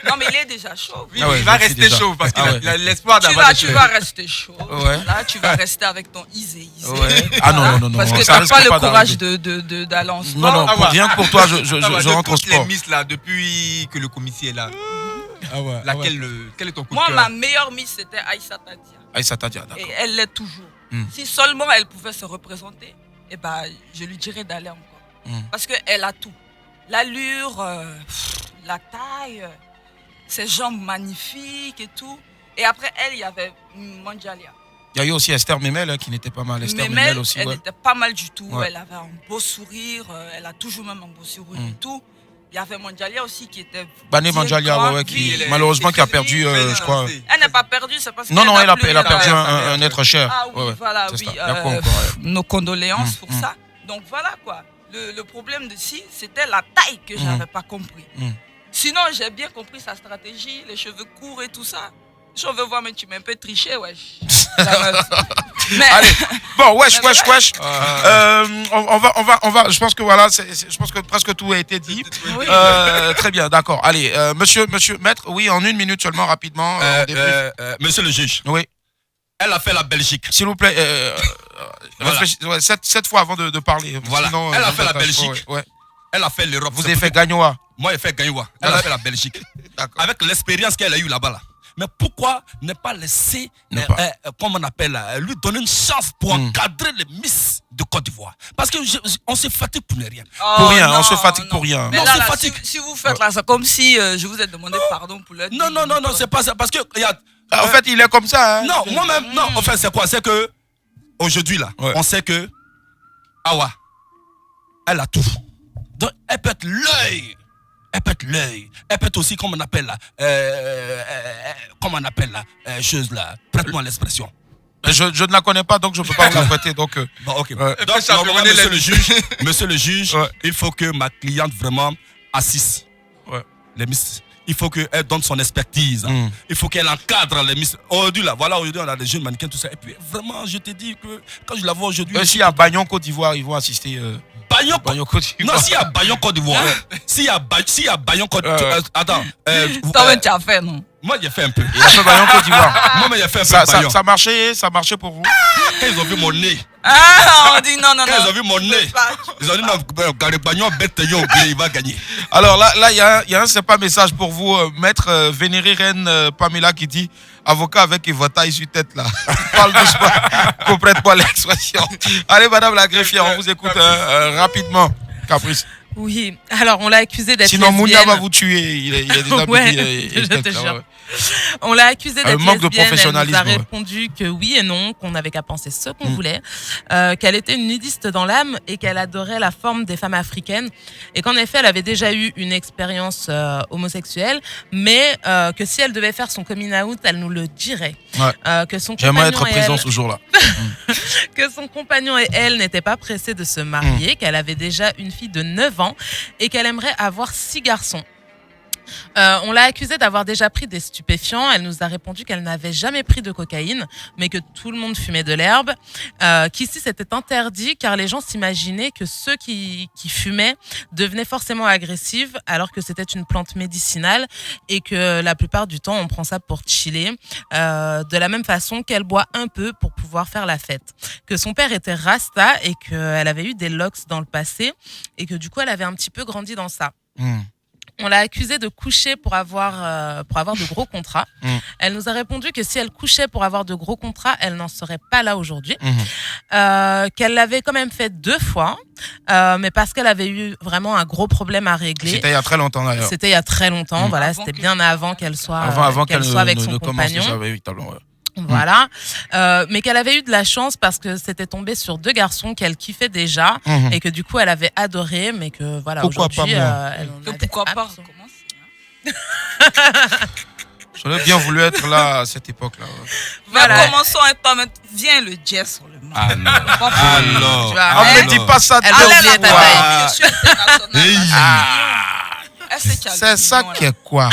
Non, mais il est déjà chauve. Oui, il va rester chauve parce qu'il a l'espoir d'avoir des cheveux. Tu vas rester chauve. Ouais. Là, tu vas rester avec ton easy. Ouais. Ah non. Parce que tu n'as pas le courage d'aller en sport. Non, rien que pour toi, je rentre au sport. Les Miss là, depuis que le commissaire est là. Quel est ton coup de cœur? Moi, ma cœur? meilleure Miss, c'était Aïssa Tadia. Aïssa Tadia, d'accord. Et elle l'est toujours. Si seulement elle pouvait se représenter, eh ben, je lui dirais d'aller encore. Parce qu'elle a tout. L'allure, la taille, ses jambes magnifiques et tout. Et après elle, il y avait Manjalia. Il y a eu aussi Esther Memel qui n'était pas mal. Esther Memel aussi, elle n'était pas mal du tout. Ouais. Elle avait un beau sourire. Elle a toujours même un beau sourire et tout. Il y avait Manjalia aussi qui était. Bané Manjalia, qui malheureusement qui a perdu, je crois. Elle n'a pas perdu, c'est parce que. Non, elle a perdu un être cher. Ah oui, voilà, oui. Nos condoléances pour ça. Donc voilà quoi. Le problème de si, c'était la taille que je n'avais pas compris. Sinon, j'ai bien compris sa stratégie, les cheveux courts et tout ça. Si on veut voir, mais tu m'as un peu triché, wesh. Mais... Allez, bon, wesh. On va. Je pense que voilà, je pense que presque tout a été dit. Oui. Très bien, d'accord. Allez, monsieur maître, oui, en 1 minute seulement, rapidement. Monsieur le juge. Oui. Elle a fait la Belgique. S'il vous plaît, voilà. 7 fois avant de parler. Voilà. Sinon, elle a fait la Belgique. Ouais. Elle a fait l'Europe. Vous avez fait Gagnoa. Moi, j'ai fait Gagnoa. Elle a fait la Belgique. Avec l'expérience qu'elle a eue là-bas. Mais pourquoi ne pas laisser, comment on appelle, lui donner une chance pour encadrer les Miss de Côte d'Ivoire? Parce qu'on se fatigue pour ne rien. Pour rien, on se fatigue pour rien. Mais là, si vous faites là, c'est comme si je vous ai demandé pardon pour le. Non, c'est pas ça. Parce que y a, en fait, il est comme ça. Hein. Non, moi-même, non. Enfin, c'est quoi? C'est que aujourd'hui, là, on sait que Awa, elle a tout. Donc, elle peut être l'œil. Elle peut être l'œil. Elle peut être aussi, comme on appelle là, chose là. Prête-moi l'expression. Je ne la connais pas, donc je ne peux pas vous la prêter. Donc, bon, ok. Donc, monsieur le juge, il faut que ma cliente vraiment assiste les Miss. Il faut qu'elle donne son expertise. Il faut qu'elle encadre les Miss. Aujourd'hui, là, voilà, aujourd'hui, on a des jeunes mannequins, tout ça. Et puis, vraiment, je te dis que quand je la vois aujourd'hui. S'il y a Bagnon Côte d'Ivoire, ils vont assister. Bagnon Côte d'Ivoire. Non, s'il y a Bagnon Côte d'Ivoire. S'il y a Bagnon Côte d'Ivoire. Attends. Toi-même, tu as fait, non? Moi, j'ai fait un peu. Il a fait Bagnon Côte d'Ivoire. Moi, j'ai fait un peu. Ça marchait pour vous? Quand ils ont vu mon nez. Ah, on dit non. Quand ils ont vu mon nez, ils ont dit non, Bagnon, bête, il va gagner. Alors là, il y a un c'est pas message pour vous, maître vénéré reine Pamela qui dit avocat avec éventail sur tête là. Parle doucement, comprenne pas l'expression. Allez, madame la greffière, on vous écoute rapidement. Caprice. Oui, alors on l'a accusé d'être lesbienne. Sinon, Mounia va vous tuer. Il est déjà je te jure. On l'a accusé d'être manque lesbienne. De professionnalisme. Elle nous a répondu que oui et non, qu'on n'avait qu'à penser ce qu'on voulait, qu'elle était une nudiste dans l'âme et qu'elle adorait la forme des femmes africaines et qu'en effet, elle avait déjà eu une expérience homosexuelle, mais que si elle devait faire son coming out, elle nous le dirait. Ouais. J'aimerais être présent ce jour-là. Que son compagnon et elle n'étaient pas pressés de se marier, qu'elle avait déjà une fille de 9 ans et qu'elle aimerait avoir 6 garçons. On l'a accusée d'avoir déjà pris des stupéfiants. Elle nous a répondu qu'elle n'avait jamais pris de cocaïne, mais que tout le monde fumait de l'herbe. Qu'ici, c'était interdit car les gens s'imaginaient que ceux qui fumaient devenaient forcément agressifs alors que c'était une plante médicinale et que la plupart du temps, on prend ça pour chiller. De la même façon qu'elle boit un peu pour pouvoir faire la fête. Que son père était rasta et qu'elle avait eu des locks dans le passé et que du coup, elle avait un petit peu grandi dans ça. On l'a accusée de coucher pour avoir de gros contrats. Elle nous a répondu que si elle couchait pour avoir de gros contrats, elle n'en serait pas là aujourd'hui. Qu'elle l'avait quand même fait 2 fois, mais parce qu'elle avait eu vraiment un gros problème à régler. C'était il y a très longtemps d'ailleurs. C'était il y a très longtemps, voilà, c'était bien avant qu'elle soit, avec son compagnon. Voilà, mais qu'elle avait eu de la chance parce que c'était tombé sur 2 garçons qu'elle kiffait déjà et que du coup elle avait adoré, mais que voilà, pourquoi aujourd'hui pourquoi pas J'aurais bien voulu être là à cette époque-là. Voilà. Mais commençons un temps, viens le jazz sur le nom. Alors, ne dis pas ça. C'est ça qui est quoi?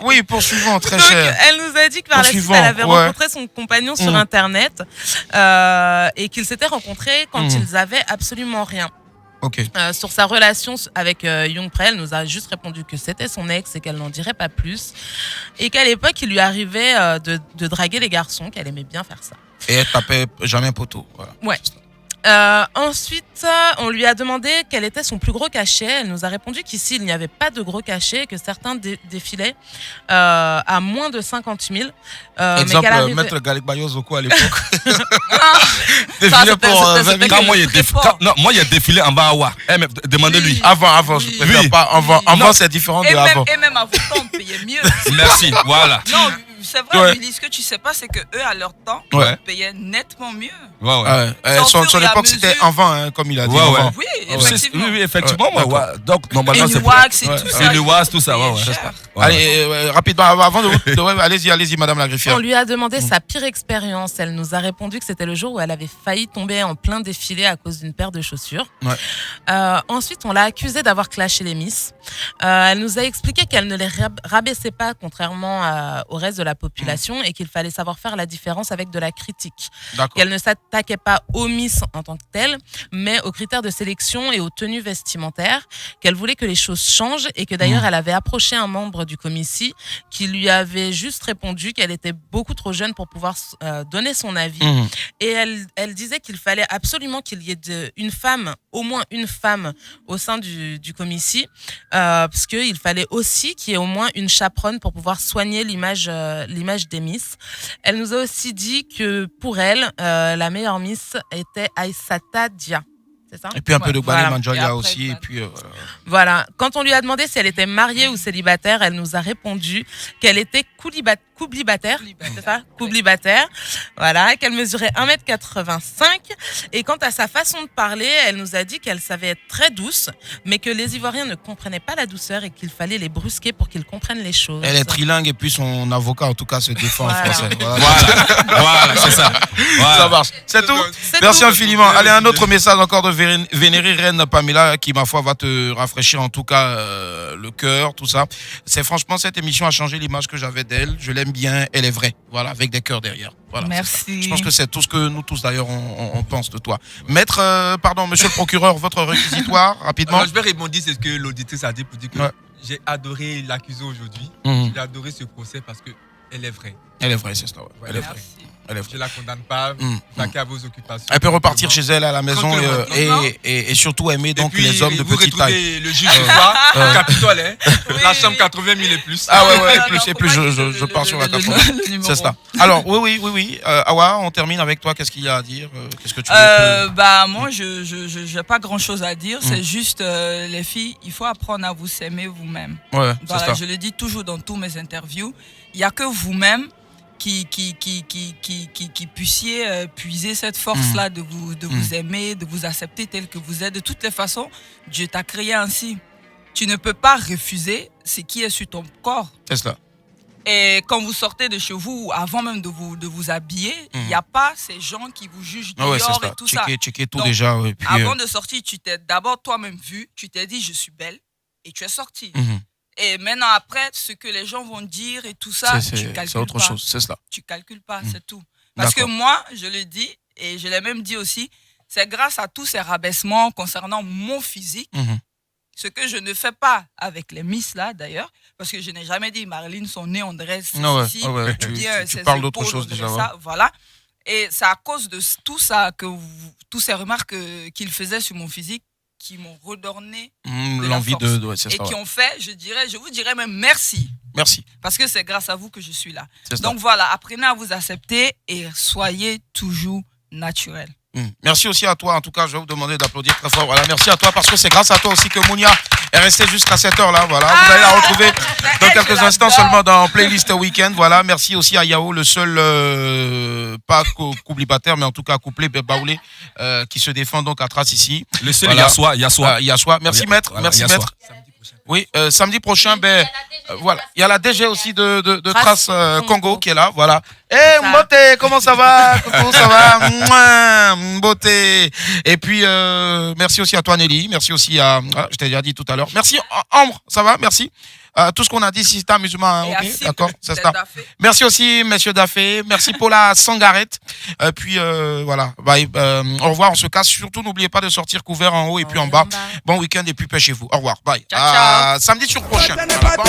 Oui, poursuivons, très cher. Elle nous a dit que par la suite, elle avait rencontré son compagnon sur Internet et qu'ils s'étaient rencontrés quand ils avaient absolument rien. Sur sa relation avec Young Prel, elle nous a juste répondu que c'était son ex et qu'elle n'en dirait pas plus. Et qu'à l'époque, il lui arrivait de draguer les garçons, qu'elle aimait bien faire ça. Et elle tapait jamais un poteau. Voilà. Ouais. Ensuite, on lui a demandé quel était son plus gros cachet. Elle nous a répondu qu'ici, il n'y avait pas de gros cachet et que certains défilaient à moins de 50 000. Exemple, Maître Galik Bayozoko à l'époque. Défilé pour 20 000. Moi, il y a défilé en bas à Awa. Demandez-lui. Avant, je préfère pas. Avant, c'est différent de avant. Et même à vos temps, on payait mieux. Merci, voilà. Non, c'est vrai, Willy, ce que tu sais pas, c'est que eux, à leur temps, ils payaient nettement mieux. Son époque, c'était avant, comme il a dit. Oui, effectivement. Oui, effectivement. Donc, normalement, c'est le wax, tout ça. Allez, rapidement, avant de... Allez-y, madame la greffière. On lui a demandé sa pire expérience. Elle nous a répondu que c'était le jour où elle avait failli tomber en plein défilé à cause d'une paire de chaussures. Ensuite, on l'a accusée d'avoir clashé les Miss. Elle nous a expliqué qu'elle ne les rabaissait pas, contrairement au reste de la population, et qu'il fallait savoir faire la différence avec de la critique. Qu'elle ne s'attaquait pas aux Miss en tant que telles, mais aux critères de sélection et aux tenues vestimentaires, qu'elle voulait que les choses changent et que d'ailleurs elle avait approché un membre du comité qui lui avait juste répondu qu'elle était beaucoup trop jeune pour pouvoir donner son avis. Et elle disait qu'il fallait absolument qu'il y ait au moins une femme au sein du comité, parce qu'il fallait aussi qu'il y ait au moins une chaperonne pour pouvoir soigner l'image des Miss. Elle nous a aussi dit que pour elle, la meilleure Miss était Aïssata Dia. C'est ça? Et puis un peu de Gbali Manjoya aussi. Et puis, voilà. Quand on lui a demandé si elle était mariée ou célibataire, elle nous a répondu qu'elle était coublibataire. C'est ça? Coublibataire. Voilà. Qu'elle mesurait 1m85. Et quant à sa façon de parler, elle nous a dit qu'elle savait être très douce, mais que les Ivoiriens ne comprenaient pas la douceur et qu'il fallait les brusquer pour qu'ils comprennent les choses. Elle est trilingue et puis son avocat, en tout cas, se défend en français. Voilà, c'est ça. Ça marche. C'est tout? Merci infiniment. Allez, un autre message encore de Vénérie Reine Pamela qui, ma foi, va te rafraîchir en tout cas le cœur, tout ça. Franchement, cette émission a changé l'image que j'avais d'elle. Je l'aime bien, elle est vraie. Voilà, avec des cœurs derrière. Voilà, merci. Je pense que c'est tout ce que nous tous d'ailleurs on pense de toi. Maître, monsieur le procureur, votre réquisitoire, rapidement. Alors, je vais répondre, c'est ce que l'auditrice a dit pour dire que j'ai adoré l'accusée aujourd'hui. J'ai adoré ce procès parce qu'elle est vraie. Elle est vraie, c'est ça. Elle est vraie. Je ne la condamne pas, vaquer à vos occupations. Elle peut repartir chez elle à la maison et surtout aimer donc les hommes de petite taille. Vous retrouvez le juge ce soir, Capitole, la chambre 80 000 et plus. Ah ouais, et plus, je pars sur la 80 000. C'est ça. Alors, oui. Awa, on termine avec toi. Qu'est-ce qu'il y a à dire? Qu'est-ce que tu veux moi, je n'ai pas grand-chose à dire. C'est juste, les filles, il faut apprendre à vous s'aimer vous-même. Ouais, voilà, je le dis toujours dans tous mes interviews. Il n'y a que vous-même qui puissiez puiser cette force-là de vous aimer, de vous accepter tel que vous êtes. De toutes les façons, Dieu t'a créé ainsi. Tu ne peux pas refuser ce qui est sur ton corps. C'est cela. Et quand vous sortez de chez vous, avant même de vous habiller, il n'y a pas ces gens qui vous jugent dehors et tout ça. Checker tout. Donc, déjà. Et puis, avant de sortir, tu t'es d'abord toi-même vu, tu t'es dit je suis belle et tu es sortie. Et maintenant, après, ce que les gens vont dire et tout ça, tu calcules c'est autre pas. chose, c'est cela. Tu calcules pas, c'est tout. Parce que moi, je le dis, et je l'ai même dit aussi, c'est grâce à tous ces rabaissements concernant mon physique, ce que je ne fais pas avec les Miss là d'ailleurs, parce que je n'ai jamais dit Marilyn, son nez, on dresse ici, tu parles d'autre chose déjà. Voilà. Et c'est à cause de tout ça, tous ces remarques qu'il faisait sur mon physique, qui m'ont redonné l'envie de et qui ont fait, je vous dirais même merci. Merci. Parce que c'est grâce à vous que je suis là. Donc voilà, apprenez à vous accepter et soyez toujours naturel. Merci aussi à toi. En tout cas, je vais vous demander d'applaudir très fort. Voilà, merci à toi parce que c'est grâce à toi aussi que Mounia est restée jusqu'à cette heure-là. Voilà, vous allez la retrouver dans quelques instants seulement dans Playlist Weekend. Voilà, merci aussi à Yao, le seul pas couplibataire, mais en tout cas couplé baoulé qui se défend donc à Trace ici. Le seul Yassoua. Merci maître, merci maître. Oui, samedi prochain, voilà, il y a la DG aussi de Trace Congo qui est là, voilà. Mbote, comment ça va? Coucou, ça va? Mbote. Et puis, merci aussi à toi Nelly, merci aussi à, je t'ai déjà dit tout à l'heure. Merci Ambre, ça va? Merci. Tout ce qu'on a dit, si c'est amusement, hein, ok, d'accord, c'est ça. Merci aussi, messieurs Daffé. Merci Paula Sangaret. Puis voilà, bye, au revoir. On se casse. Surtout, n'oubliez pas de sortir couvert en haut et puis en bas. Bon week-end et puis pêchez-vous. Au revoir, bye. Ciao, ciao. Samedi sur prochain. Voilà, bon.